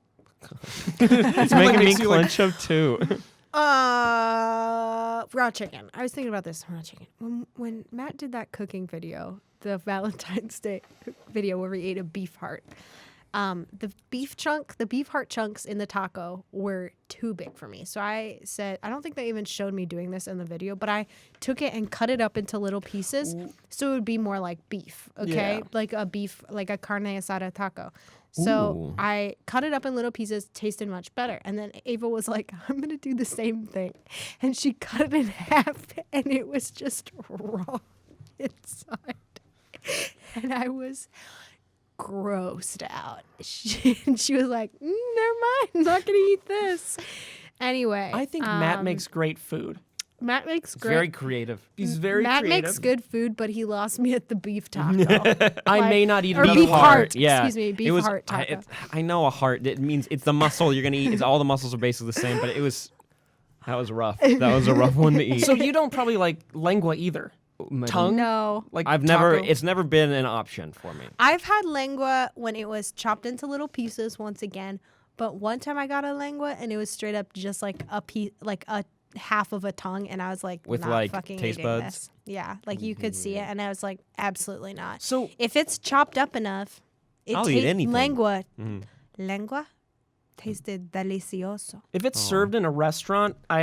It's making me makes you, like- clench up too. Raw chicken. I was thinking about this. Raw chicken. When Matt did that cooking video, the Valentine's Day video where we ate a beef heart, the beef heart chunks in the taco were too big for me. So I said, I don't think they even showed me doing this in the video, but I took it and cut it up into little pieces so it would be more like beef. Okay, Yeah. like a beef, like a carne asada taco. So Ooh. I cut it up in little pieces, tasted much better. And then Ava was like, I'm going to do the same thing. And she cut it in half, and it was just raw inside. And I was grossed out. She was like, never mind, I'm not going to eat this. Anyway. I think Matt makes great food. Matt makes It's great. very creative. He's very Matt creative. makes good food, but he lost me at the beef taco. I Like- may not eat or beef beef heart. heart. Yeah. Excuse me, beef It was, heart taco. I know a heart. It means it's the muscle you're gonna eat. It's all the muscles are basically the same, but that was rough. That was a rough one to eat. So you don't probably like lengua either. Tongue? No. Like Taco? taco? It's never been an option for me. I've had lengua when it was chopped into little pieces once again, but one time I got a lengua and it was straight up just like a piece, like a half of a tongue, and I was like, With, not like, taste taste eating buds? this. Yeah, like you could see it, and I was like, absolutely not. So If it's chopped up enough, I'll eat anything. Lengua Mhm. tasted delicioso. if it's served in a restaurant, I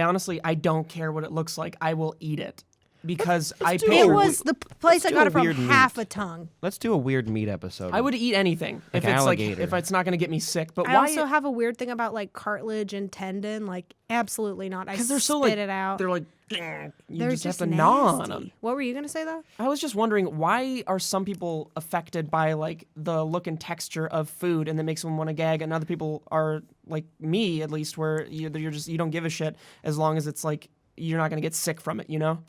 don't care what it looks like. I will eat it because I do pay. It Oh, was the place I do got a it from, weird half meat. a tongue. Let's do a weird meat episode. I would eat anything if it's alligator. like if it's not going to get me sick. But I why? also have a weird thing about like cartilage and tendon. Like, absolutely not. I Because they're spit so like it out. they're like you They're just have to nasty. gnaw on them. What were you gonna say though? I was just wondering why are some people affected by like the look and texture of food and that makes them want to gag, and other people are like me at least, where you don't give a shit as long as it's like you're not gonna get sick from it, you know?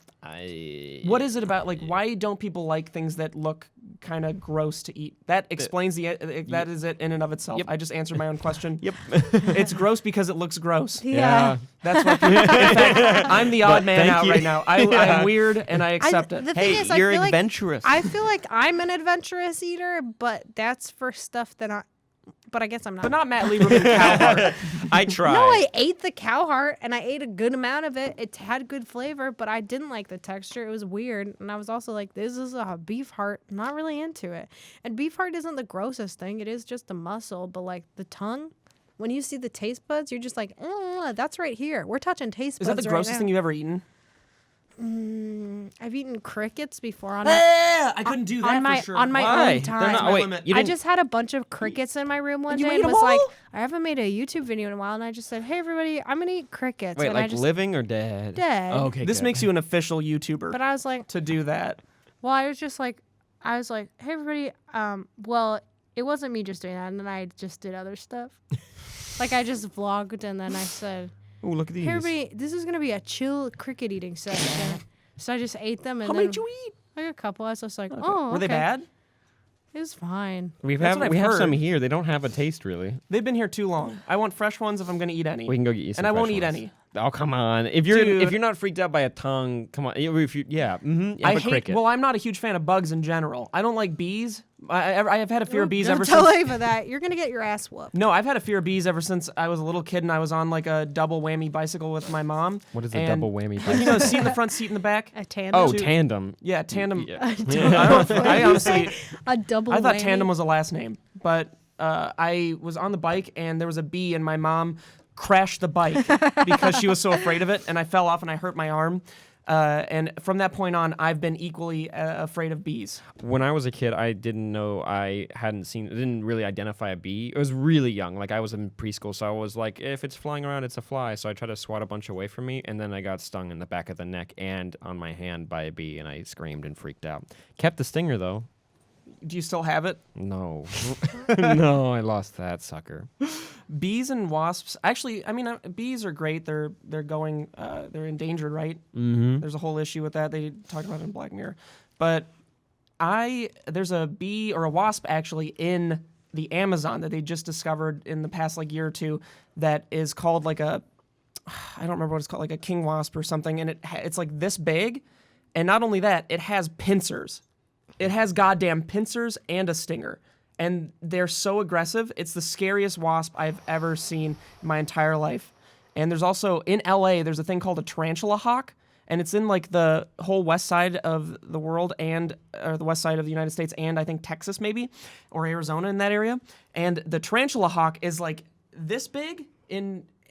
What is it about? Like, why don't people like things that look kind of gross to eat? That explains that is it in and of itself. Yep. I just answered my own question. Yep. It's gross because it looks gross. Yeah. That's what. In fact, I'm the odd man thank out you. right now. I'm weird and I accept it. The thing Hey, is, I you're feel adventurous. I feel like I'm an adventurous eater, but that's for stuff that I. But I guess I'm not. But not Matt Lieberman cow heart. I tried. No, I ate the cow heart and I ate a good amount of it. It had good flavor, but I didn't like the texture. It was weird. And I was also like, this is a beef heart. I'm not really into it. And beef heart isn't the grossest thing. It is just the muscle. But like the tongue, when you see the taste buds, you're just like, that's right here. We're touching taste Is buds. that the right grossest now. thing you've ever eaten? I've eaten crickets before on I couldn't do that on my for sure. on my Why? own They're time. not. my Wait, limit. you I didn't. just had a bunch of crickets in my room one You day ate and 'em was like, all? I haven't made a YouTube video in a while, and I just said, hey everybody, I'm gonna eat crickets. Wait, and I like just, living or dead? Dead. Oh, okay. This good. makes you an official YouTuber But I was like, to do that. well, I was like, hey everybody, well, it wasn't me just doing that, and then I just did other stuff. Like I just vlogged, and then I said, Ooh, look at these. hey everybody, this is gonna be a chill cricket eating session. So I just ate them, and How then many did you eat? like a couple. I was just like, oh, Were they okay. bad? It was fine. We That's have what I've we have some heard. here. They don't have a taste really. They've been here too long. I want fresh ones if I'm going to eat any. We can go get you some. And I won't fresh eat ones. any. Oh come on! If you're Dude. not freaked out by a tongue, come on. If you I have a hate. cricket. Well, I'm not a huge fan of bugs in general. I don't like bees. I have had a fear of bees Don't ever tell since. Ava that. You're gonna get your ass whooped. No, I've had a fear of bees ever since I was a little kid and I was on like a double whammy bicycle with my mom. What is a and- double whammy? You know, seat in the front, seat in the back. A tandem. Oh, Two- tandem. Yeah, tandem. Yeah. I honestly, A double. I thought whammy. tandem was a last name, but I was on the bike and there was a bee and my mom crashed the bike because she was so afraid of it, and I fell off and I hurt my arm. And from that point on, I've been equally afraid of bees. When I was a kid, I didn't know didn't really identify a bee. I was really young. Like I was in preschool, so I was like, if it's flying around, it's a fly. So I tried to swat a bunch away from me, and then I got stung in the back of the neck and on my hand by a bee, and I screamed and freaked out. Kept the stinger though. Do you still have it? No. No, I lost that sucker. Bees and wasps. Actually, I mean, bees are great. They're endangered, right? Mm-hmm. There's a whole issue with that. They talked about it in Black Mirror. But there's a bee or a wasp actually in the Amazon that they just discovered in the past like year or two that is called like I don't remember what it's called, like a king wasp or something. And it's like this big. And not only that, it has pincers. It has goddamn pincers and a stinger. And they're so aggressive. It's the scariest wasp I've ever seen in my entire life. And there's also, in LA, there's a thing called a tarantula hawk. And it's in like the whole west side of the world or the west side of the United States and I think Texas maybe, or Arizona in that area. And the tarantula hawk is like this big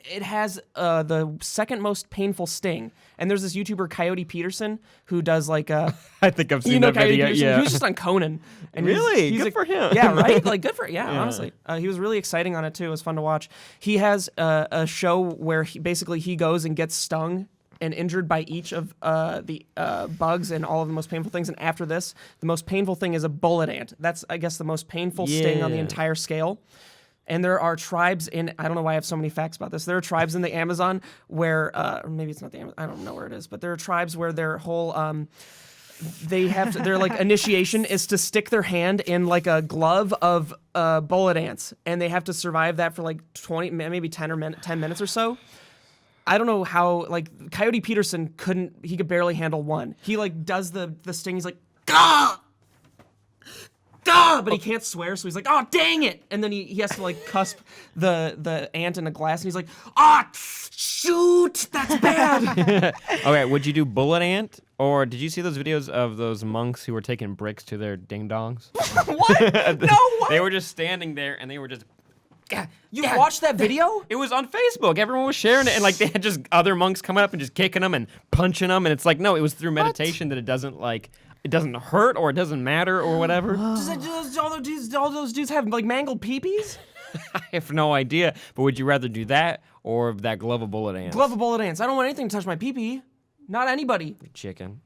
it has the second most painful sting. And there's this YouTuber, Coyote Peterson, who does like I think I've seen you know that Coyote video. Peterson? Yeah. He was just on Conan. And Really? he's Good for him. Yeah, right? Like, good for Yeah. honestly. He was really exciting on it, too. It was fun to watch. He has a show where he goes and gets stung and injured by each of the bugs and all of the most painful things. And after this, the most painful thing is a bullet ant. That's, I guess, the most painful sting on the Yeah. entire scale. And there are tribes I don't know why I have so many facts about this. There are tribes in the Amazon where, or maybe it's not the Amazon, I don't know where it is, but there are tribes where their whole, their like initiation is to stick their hand in like a glove of bullet ants. And they have to survive that for like 20, maybe 10 minutes or so. I don't know how, like, Coyote Peterson he could barely handle one. He like does the sting, he's like, Gah! But he can't swear, so he's like, "Oh, dang it!" And then he has to like cusp the ant in a glass, and he's like, "Ah, shoot, that's bad." Okay, would you do bullet ant, or did you see those videos of those monks who were taking bricks to their ding dongs? What? No, what? They were just standing there, and they were just. You watched that video? It was on Facebook. Everyone was sharing it, and like they had just other monks coming up and just kicking them and punching them, and it's like, no, it was through meditation that it doesn't hurt or it doesn't matter or whatever. Does all those dudes have like mangled peepees? I have no idea. But would you rather do that or that glove of bullet ants? Glove of bullet ants. I don't want anything to touch my peepee. Not anybody. Chicken.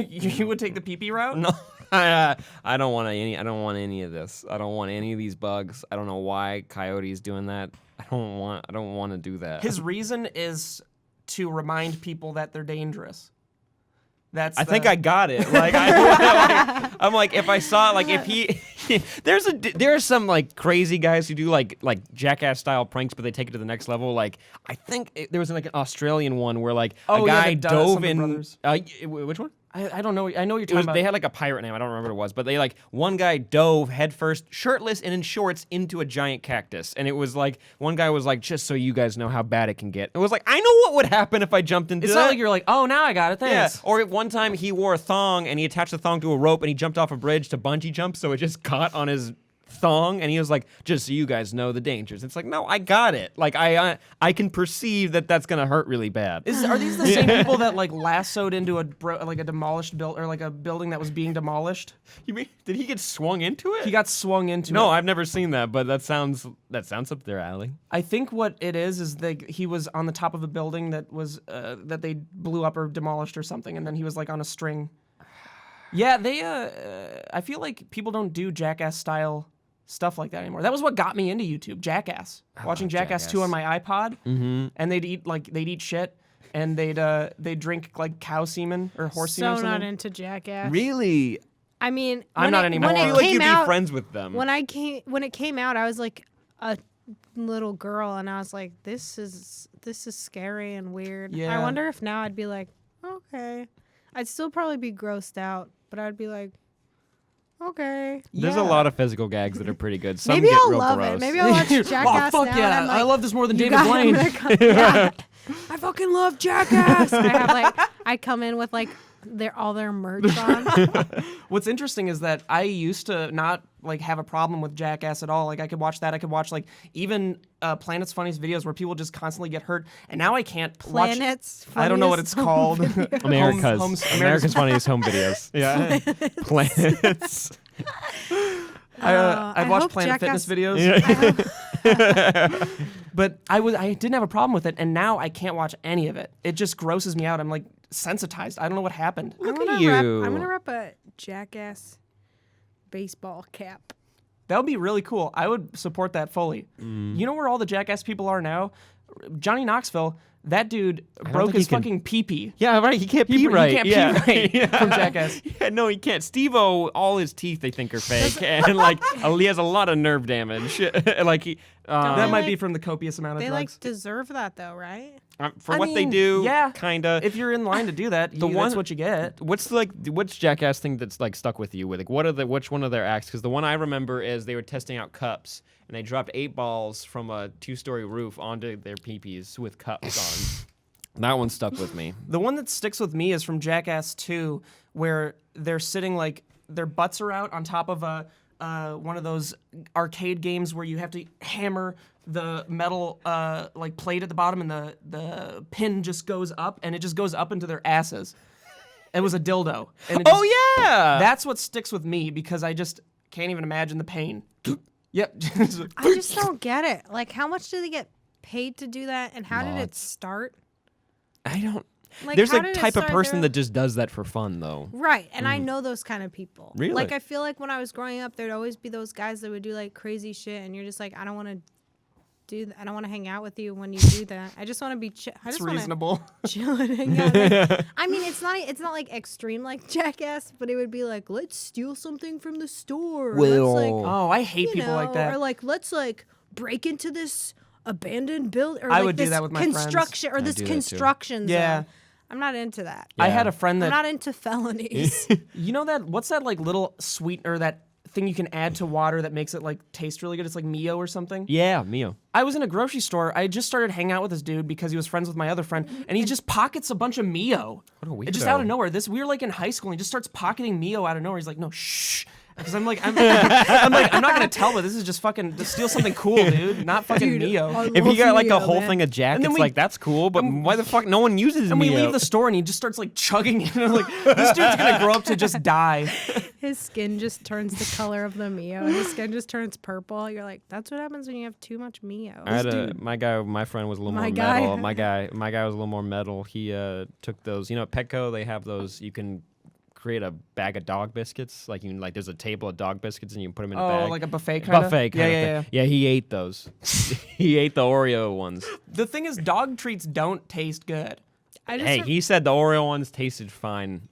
You would take the peepee route? No, I don't want any. I don't want any of this. I don't want any of these bugs. I don't know why Coyote's doing that. I don't want to do that. His reason is to remind people that they're dangerous. I think I got it. Like, I'm like, if I saw, like, if he, there are some like crazy guys who do like jackass style pranks, but they take it to the next level. Like, I think there was like an Australian one where like a guy dove in. Which one? I don't know. I know what you're talking about. They had like a pirate name. I don't remember what it was, but they like one guy dove headfirst, shirtless and in shorts, into a giant cactus, and it was like one guy was like, "Just so you guys know how bad it can get." It was like, I know what would happen if I jumped into It's that. not like you're like, "Oh, now I got it." Thanks. Yeah. Or at one time he wore a thong and he attached the thong to a rope and he jumped off a bridge to bungee jump, so it just caught on his thong, and he was like, "Just so you guys know the dangers." It's like, no, I got it. Like I can perceive that that's gonna hurt really bad. Are these the same people that like lassoed into a demolished or like a building that was being demolished? You mean did he get swung into it? He got swung into it. No, I've never seen that, but that sounds up their alley. I think what it is he was on the top of a building that was that they blew up or demolished or something, and then he was like on a string. Yeah, they. I feel like people don't do Jackass style stuff like that anymore. That was what got me into YouTube, Jackass. Watching Jackass 2 on my iPod, and they'd eat shit, and they'd drink like cow semen or horse semen. So or not something. into Jackass. Really? I mean, I'm not anymore. When I it feel like came you'd out, be friends with them. when it came out, I was like a little girl, and I was like, this is scary and weird. Yeah. I wonder if now I'd be like, okay. I'd still probably be grossed out, but I'd be like, okay. There's a lot of physical gags that are pretty good. Some Maybe get I'll real love gross. it. Maybe I'll watch Jackass Oh fuck now. yeah! And I'm like, I love this more than you David got it. Blaine. Yeah. I fucking love Jackass. I come in with like all their merch on. What's interesting is that I used to not like have a problem with Jackass at all. Like I could watch that. I could watch like even Planet's Funniest videos where people just constantly get hurt. And now I can't watch. Planet's I don't know what it's called. America's Funniest Home Videos. Yeah. Planets. I'd watch hope Planet Jackass- Fitness videos. But I didn't have a problem with it, and now I can't watch any of it. It just grosses me out. I'm like sensitized. I don't know what happened. Look at you. I'm gonna rep a Jackass baseball cap. That would be really cool. I would support that fully. You know where all the Jackass people are now? Johnny Knoxville. That dude broke think his he can- fucking pee-pee. Yeah, right. He can't pee right. He can't yeah. pee right from Jackass. Yeah, no, he can't. Steve-O, all his teeth they think are fake, and like he has a lot of nerve damage. Like he, That They, might like- be from the copious amount of They drugs. like deserve that though, right? for I what they mean, do, yeah. kinda. If you're in line to do that, that's what you get. What's Jackass thing that's like stuck with you? With like, which one of their acts? Because the one I remember is they were testing out cups, and they dropped 8 balls from a 2-story roof onto their peepees with cups on. That one stuck with me. The one that sticks with me is from Jackass 2, where they're sitting like their butts are out on top of one of those arcade games where you have to hammer the metal like plate at the bottom, and the pin just goes up, and it just goes up into their asses. It was a dildo. And it just, yeah, that's what sticks with me because I just can't even imagine the pain. Yep. I just don't get it. Like, how much do they get paid to do that, and how did it start? I don't. Like, There's how a did it type of start person there? that just does that for fun, though. Right, and I know those kind of people. Really? Like, I feel like when I was growing up, there'd always be those guys that would do like crazy shit, and you're just like, I don't want to do that. I don't want to hang out with you when you do that. I just want to be chill. I It's just want to reasonable. chill and hang out. Like, I mean, it's not like extreme like Jackass, but it would be like, let's steal something from the store. Let's like, Oh, I hate you people know, like that. or like, let's like break into this abandoned building. Or I like would do this that with my friends. construction or this do that too. construction zone. Yeah. I'm not into that. I Yeah. had a friend I'm that not into felonies. you know that what's that like little sweetener, that thing you can add to water that makes it like taste really good? It's like Mio or something. Yeah, Mio. I was in a grocery store. I just started hanging out with this dude because he was friends with my other friend, and he just pockets a bunch of Mio. What a It just weirdo. out of nowhere. We were like in high school, and he just starts pocketing Mio out of nowhere. He's like, no, shh. Because I'm like, I'm not gonna tell, but this is just fucking to steal something cool, dude. Not fucking Mio. If you got like a Mio, whole man. thing of Jack, And then it's we- like that's cool, but why the fuck no one uses And we Mio? leave the store, and he just starts like chugging it. And I'm like, this dude's gonna grow up to just die. His skin just turns the color of the Mio. His skin just turns purple. You're like, that's what happens when you have too much Mio. I had my friend was a little My more guy. metal. My guy was a little more metal. He took those, at Petco they have those. You can create a bag of dog biscuits. Like there's a table of dog biscuits and you can put them in a bag. Oh, like a buffet kind of? Buffet kind of thing. Yeah, he ate those. He ate the Oreo ones. The thing is, dog treats don't taste good. Hey, he said the Oreo ones tasted fine.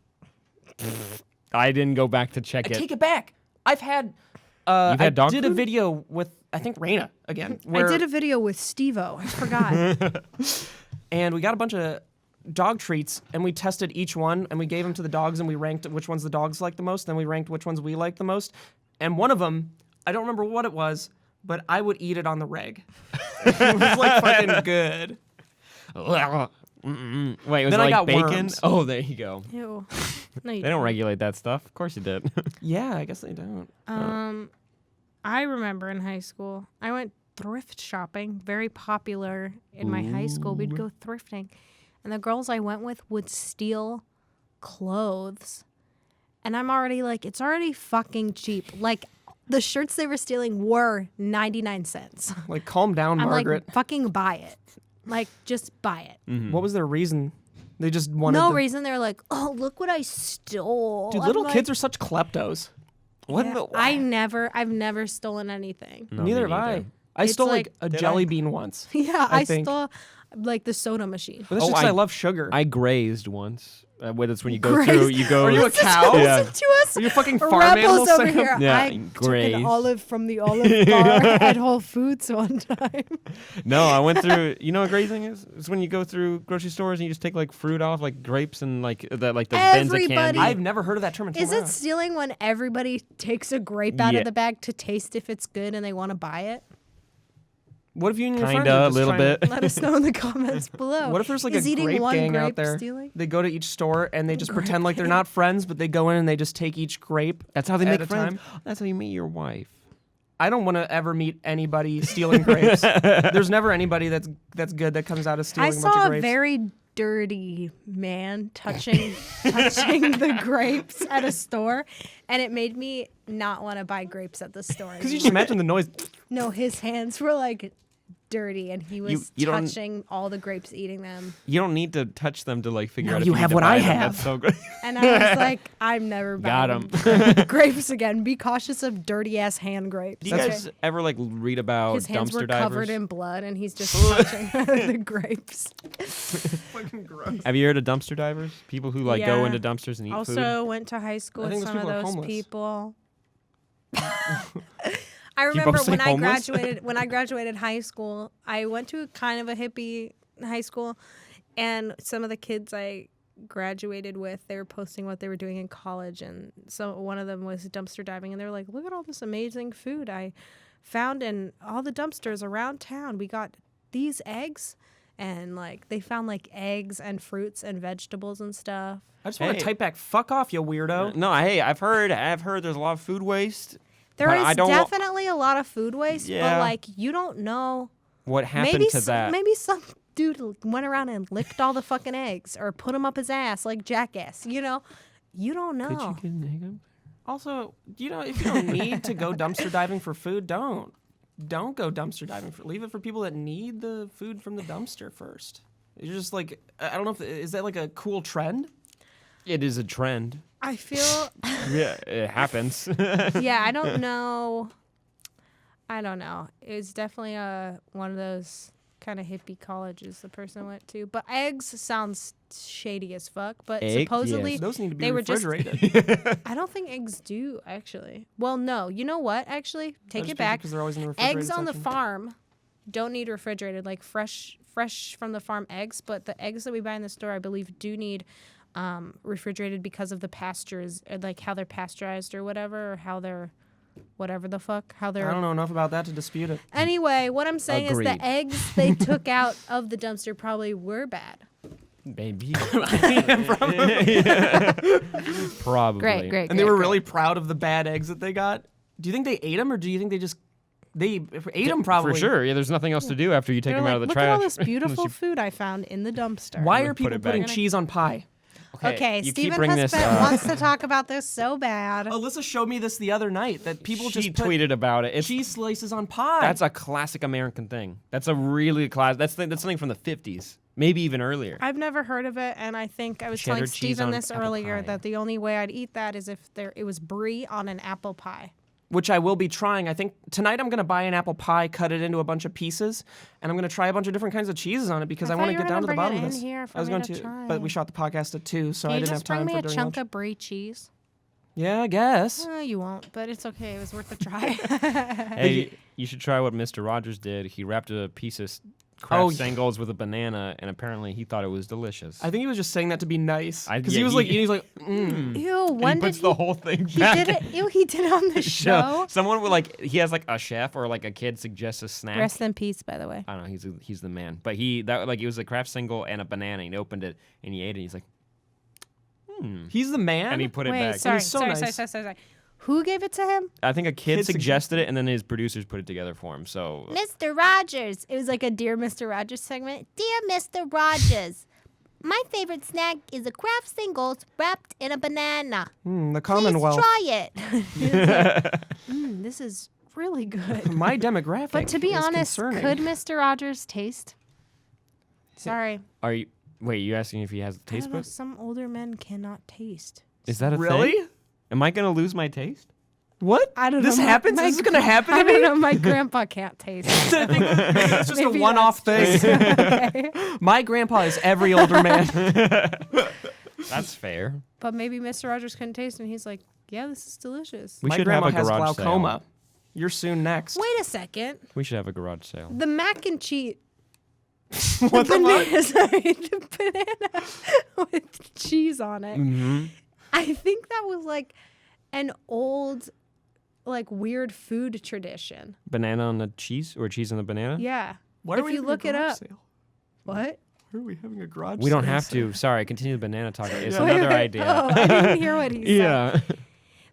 I didn't go back to check I it. take it back. I've had. You've had dog I did a food? video with I think Raina again. I Where, did a video with Steve-O. I forgot. and we got a bunch of dog treats, and we tested each one, and we gave them to the dogs, and we ranked which ones the dogs liked the most. Then we ranked which ones we liked the most. And one of them, I don't remember what it was, but I would eat it on the reg. It was like fucking good. Wait, was Then it I like got bacon? worms. Oh, there you go. Ew. No, you They don't regulate that stuff. Of course you did. Yeah, I guess they don't. I remember in high school, I went thrift shopping, very popular in my high school. We'd go thrifting. And the girls I went with would steal clothes. And I'm already like, it's already fucking cheap. Like, the shirts they were stealing were 99 cents. Like, calm down, I'm Margaret. like, fucking buy it. Like, just buy it. What was their reason? They just wanted No reason. They're like, oh, look what I stole. Dude, I'm little like, kids are such kleptos. yeah, I've never stolen anything. No, Neither me have I. neither. I It's stole like- a Did jelly I? bean once. Yeah, I I think. stole like the soda machine. But that's Oh, just 'cause I I- love sugar. I grazed once. That's when you go Grazed? through. You go. Are you a Listen cow? to- Yeah. listen to us. Are you a fucking farm Rebels animal, over Sam? here. Yeah, I took grazed. an olive from the olive bar at Whole Foods one time. No, I went through. You know what grazing is? It's when you go through grocery stores and you just take like fruit off, like grapes and like the bins of Everybody- candy. I've never heard of that term until Is now. it stealing when everybody takes a grape out Yeah. of the bag to taste if it's good and they want to buy it? What if you and your friends Kinda, are a just little trying- bit. Let us know in the comments below. What if there's like Is a eating grape one gang grape out there? stealing? They go to each store and they just pretend like they're not friends, but they go in and they just take each grape. That's how they at make a friends. time. That's how you meet your wife. I don't want to ever meet anybody stealing grapes. There's never anybody that's good that comes out of stealing I a bunch of saw a grapes. very dirty man touching the grapes at a store, and it made me not want to buy grapes at the store. Because you just imagine the noise. No, his hands were like dirty, and he was you don't- touching all the grapes, eating them. You don't need to touch them to like figure No, out if you need have to what buy I them. have. That's so good. And I was like, I'm never Got buying grapes again. Be cautious of dirty ass hand grapes. Do you guys ever like read about His hands dumpster were divers? covered in blood, and he's just touching the grapes. Fucking gross. Have you heard of dumpster divers? People who like go Yeah. into dumpsters and eat food. Also went to high school I with think some of those those people are people. I remember say when I homeless? graduated. When I graduated high school, I went to kind of a hippie high school, and some of the kids I graduated with, they were posting what they were doing in college, and so one of them was dumpster diving, and they were like, "Look at all this amazing food I found in all the dumpsters around town. We got these eggs." And like they found like eggs and fruits and vegetables and stuff. I just want Hey. to type back, fuck off, you weirdo. No, hey, I've heard there's a lot of food waste. There But is I don't wa- definitely a lot of food waste, Yeah. but like you don't know. What happened Maybe to that? maybe some dude went around and licked all the fucking eggs or put them up his ass like Jackass. You know, you don't know. Could you get an egg up? Also, if you don't need to go dumpster diving for food, don't go dumpster diving. Leave it for people that need the food from the dumpster first. You're just like, I don't know is that like a cool trend? It is a trend. I feel Yeah, it happens. yeah. I don't know. I don't know. It was definitely one of those kind of hippie colleges the person went to. But eggs sounds shady as fuck. But Egg? supposedly Yes. Those need to be they were just- refrigerated. I don't think eggs do actually. Well, no. You know what? Actually, take it back. Because they're always in the refrigerated Eggs on the section. farm don't need refrigerated, like fresh from the farm eggs. But the eggs that we buy in the store, I believe, do need refrigerated because of the pastures, like how they're pasteurized or whatever, or how they're whatever the fuck, how I they're. don't know enough about that to dispute it. Anyway, what I'm saying is Agreed. the eggs they took out of the dumpster probably were bad. Maybe. Probably. Probably. Great. And they were really proud of the bad eggs that they got. Do you think they ate them, or do you think they just ate them? Probably For sure. Yeah, there's nothing else to do after you take They're them like, out of the look trash. at all this Unless beautiful you- food I found in the dumpster. Why gonna are put people it back. putting cheese on pie? Okay, you keep Stephen bringing this Hespet up. wants to talk about this so bad. Alyssa showed me this the other night that people She just put tweeted about it. It's, cheese slices on pie. that's a classic American thing. That's a really classic. That's something from the 50s, maybe even earlier. I've never heard of it, and I think I was Cheddar telling cheese Stephen on this apple earlier pie. that the only way I'd eat that is if it was brie on an apple pie. which I will be trying. I think tonight I'm going to buy an apple pie, cut it into a bunch of pieces, and I'm going to try a bunch of different kinds of cheeses on it because I I want thought to you get were down to the gonna bottom bring of it in this. here for I was me going to to, try. but we shot the podcast at 2, so Can I you didn't have just bring time me for a during chunk lunch. of brie cheese? Yeah, I guess. You won't, but it's okay. It was worth a try. Hey, you should try what Mr. Rogers did. He wrapped a piece of Kraft Oh, Singles with a banana, and apparently he thought it was delicious. I think he was just saying that to be nice because yeah, he was he- like, eating, he's like, Ew, and when he did puts the whole thing he back. did it? Ew, he did it on the show. Someone would like he has like a chef or like a kid suggests a snack. Rest in peace, by the way. I don't know. He's the man. But it was a Kraft Single and a banana. And he opened it and he ate it. And he's like, he's the man. and he put it Wait, back. sorry, He's so sorry, nice. sorry. Who gave it to him? I think a kid Kid suggested it, and then his producers put it together for him. So Mr. Rogers. It was like a Dear Mr. Rogers segment. Dear Mr. Rogers, my favorite snack is a Kraft Singles wrapped in a banana. The Please Commonwealth. try it. He was like, this is really good. My demographic. But to be is honest, concerning. could Mr. Rogers taste? Sorry. are you? Wait, you asking if he has a I taste don't know, bud? some older men cannot taste. Is that a Really? thing? Am I gonna lose my taste? What? I don't This know. happens? This is gonna happen to I me? don't know. My grandpa can't taste. It's just Maybe a one-off that's thing. okay. My grandpa is every older man. That's fair. But maybe Mr. Rogers couldn't taste, and he's like, "Yeah, this is delicious." We My should have grandma a has garage glaucoma. sale. You're soon next. Wait a second. We should have a garage sale. The mac and cheese. What the banana, sorry, the banana with cheese on it. Mm-hmm. I think that was like an old, like weird food tradition. Banana on the cheese or cheese on the banana? Yeah. Why are If we you having look a it garage up. sale? What? Why are we having a garage We don't sale? have to. Sorry, continue the banana talk. It's Yeah. another Wait, idea. Oh, I didn't hear what he said. Yeah.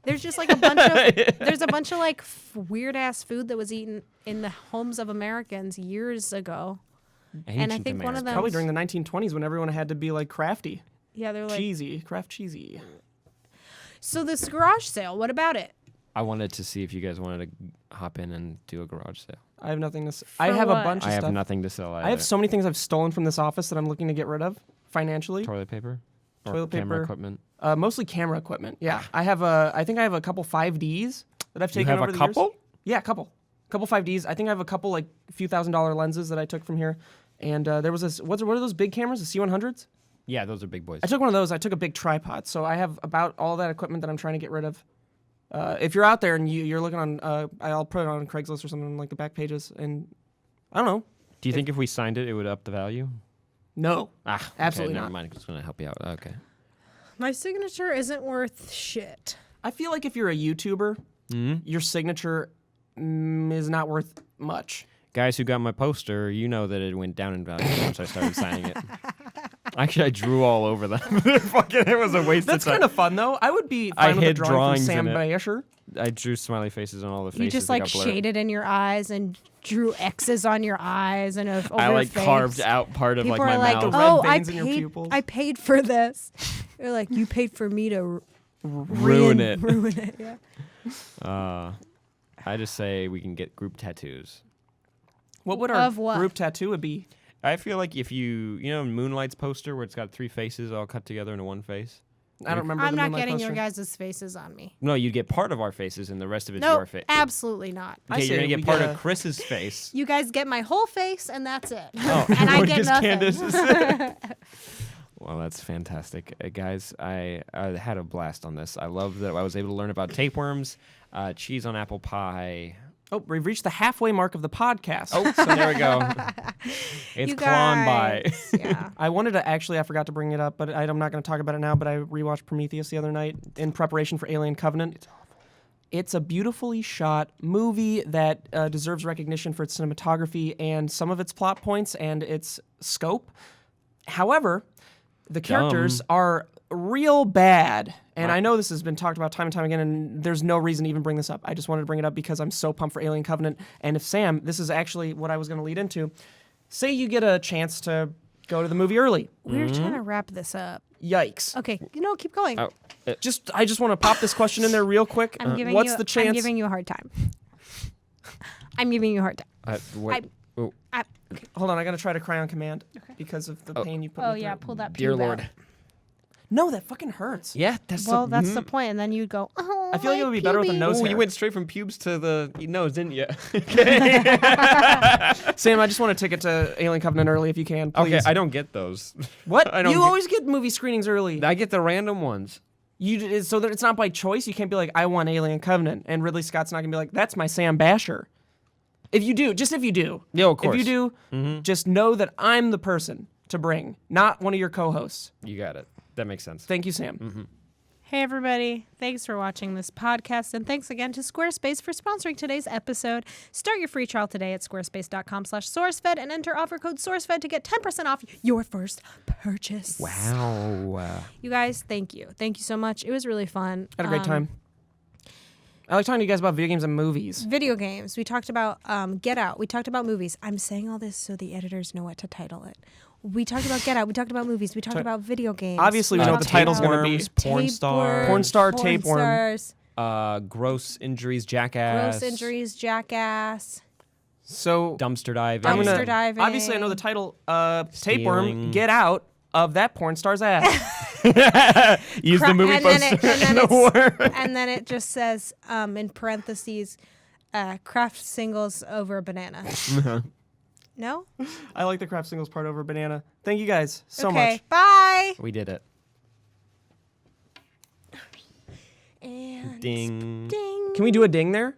There's just like a bunch of there's a bunch of like weird ass food that was eaten in the homes of Americans years ago. And I Ancient think one of America. them- Probably during the 1920s when everyone had to be like crafty. Yeah, they're like Cheesy. Craft cheesy. So this garage sale, what about it? I wanted to see if you guys wanted to hop in and do a garage sale. I have nothing to say. For I have what? a bunch of I have stuff. nothing to sell either. I have so many things I've stolen from this office that I'm looking to get rid of financially. Toilet paper? Or Toilet camera paper. equipment? Mostly camera equipment. Yeah. I think I have a couple 5Ds that I've You taken have over a the couple? years. Yeah, a couple 5Ds. I think I have a couple like few $1,000 lenses that I took from here. And there was this, what are those big cameras, the C100s? Yeah, those are big boys. I took one of those. I took a big tripod. So I have about all that equipment that I'm trying to get rid of. If you're out there and you're looking on, I'll put it on Craigslist or something like the back pages. And I don't know. Do you think if we signed it, it would up the value? No. Ah, Absolutely never not. mind. It's going to help you out. Okay. My signature isn't worth shit. I feel like if you're a YouTuber, your signature is not worth much. Guys who got my poster, you know that it went down in value once I started signing it. Actually, I drew all over them. Fucking, it was a waste That's of time. kind of fun, though. I would be I fine with a hid drawing from drawings Sam in it. Basher. I drew smiley faces on all the faces. You just that like got blurred. shaded in your eyes and drew X's on your eyes and over I your like face. carved out part of People like are my like, mouth. red "Oh, veins in your pupils." I paid for this." They're like, "You paid for me to Ruin it. Ruin it." Yeah. I just say we can get group tattoos. What would our Of what? group tattoo would be? I feel like if you know Moonlight's poster where it's got 3 faces all cut together into one face. I don't remember I'm the not Moonlight getting poster. your guys' faces on me. No, you'd get part of our faces and the rest of it's No, your face. absolutely not. I Okay, say you're gonna we get part get of a- Chris's face. You guys get my whole face and that's it. Oh, and I get just nothing. Candace's. Well, that's fantastic, guys. I had a blast on this. I love that I was able to learn about tapeworms, cheese on apple pie. Oh, we've reached the halfway mark of the podcast. Oh, so there we go. It's You clawing by. guys, yeah. I wanted to I forgot to bring it up, but I'm not going to talk about it now. But I rewatched Prometheus the other night in preparation for Alien Covenant. It's awful. It's a beautifully shot movie that deserves recognition for its cinematography and some of its plot points and its scope. However, the characters are real bad. And I know this has been talked about time and time again, and there's no reason to even bring this up. I just wanted to bring it up because I'm so pumped for Alien Covenant. And if Sam, this is actually what I was going to lead into, say you get a chance to go to the movie early. We're trying to wrap this up. Yikes. Okay, keep going. Oh, I just want to pop this question in there real quick. What's the chance? I'm giving you a hard time. I'm giving you a hard time. what? Oh, Okay. Hold on, I got to try to cry on command because of the pain you put Oh me yeah, through. pull that. dear pube out. Lord. No, that fucking hurts. Yeah, that's Well, that's the point, and then you'd go. Oh, I feel like it would be better with a pubie." nose Oh, hair. you went straight from pubes to the nose, didn't you? Sam, I just want a ticket to Alien Covenant early if you can, please. Okay, I don't get those. What? I don't You get- always get movie screenings early. I get the random ones. So that it's not by choice. You can't be like, I want Alien Covenant, and Ridley Scott's not gonna be like, that's my Sam Basher. If you do, Yeah, of course. If you do, just know that I'm the person to bring, not one of your co-hosts. You got it. That makes sense. Thank you, Sam. Hey everybody, thanks for watching this podcast, and thanks again to Squarespace for sponsoring today's episode. Start your free trial today at squarespace.com/sourcefed and enter offer code SourceFed to get 10% off your first purchase. Wow. You guys, thank you. Thank you so much. It was really fun. Had a great time. I like talking to you guys about video games and movies. Video games. We talked about Get Out. We talked about movies. I'm saying all this so the editors know what to title it. We talked about Get Out. We talked about movies. We talked about video games. Obviously, we know what the title's going to be. Pornstar. Pornstar, tapeworm. Gross injuries, jackass. Gross injuries, jackass. So Dumpster diving. Dumpster diving. Obviously, I know the title. Tapeworm, Stealing. get out of that porn star's ass. Use the movie poster and the word. And then it just says, in parentheses, craft singles over banana. No? I like the craft singles part over banana. Thank you guys so Okay, much. bye. We did it. And Ding. ding. Can we do a ding there?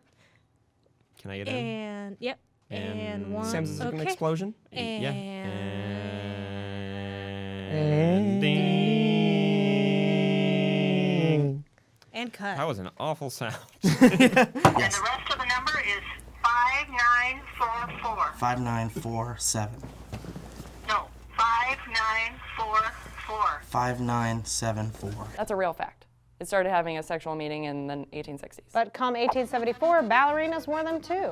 Can I get in? And, yep. And one. Sam's is looking okay. explosion. Yeah. And ding. And cut. That was an awful sound. And the rest of the number is 5944. 5947. No, 5944. 5974. That's a real fact. It started having a sexual meaning in the 1860s. But come 1874, ballerinas wore them too.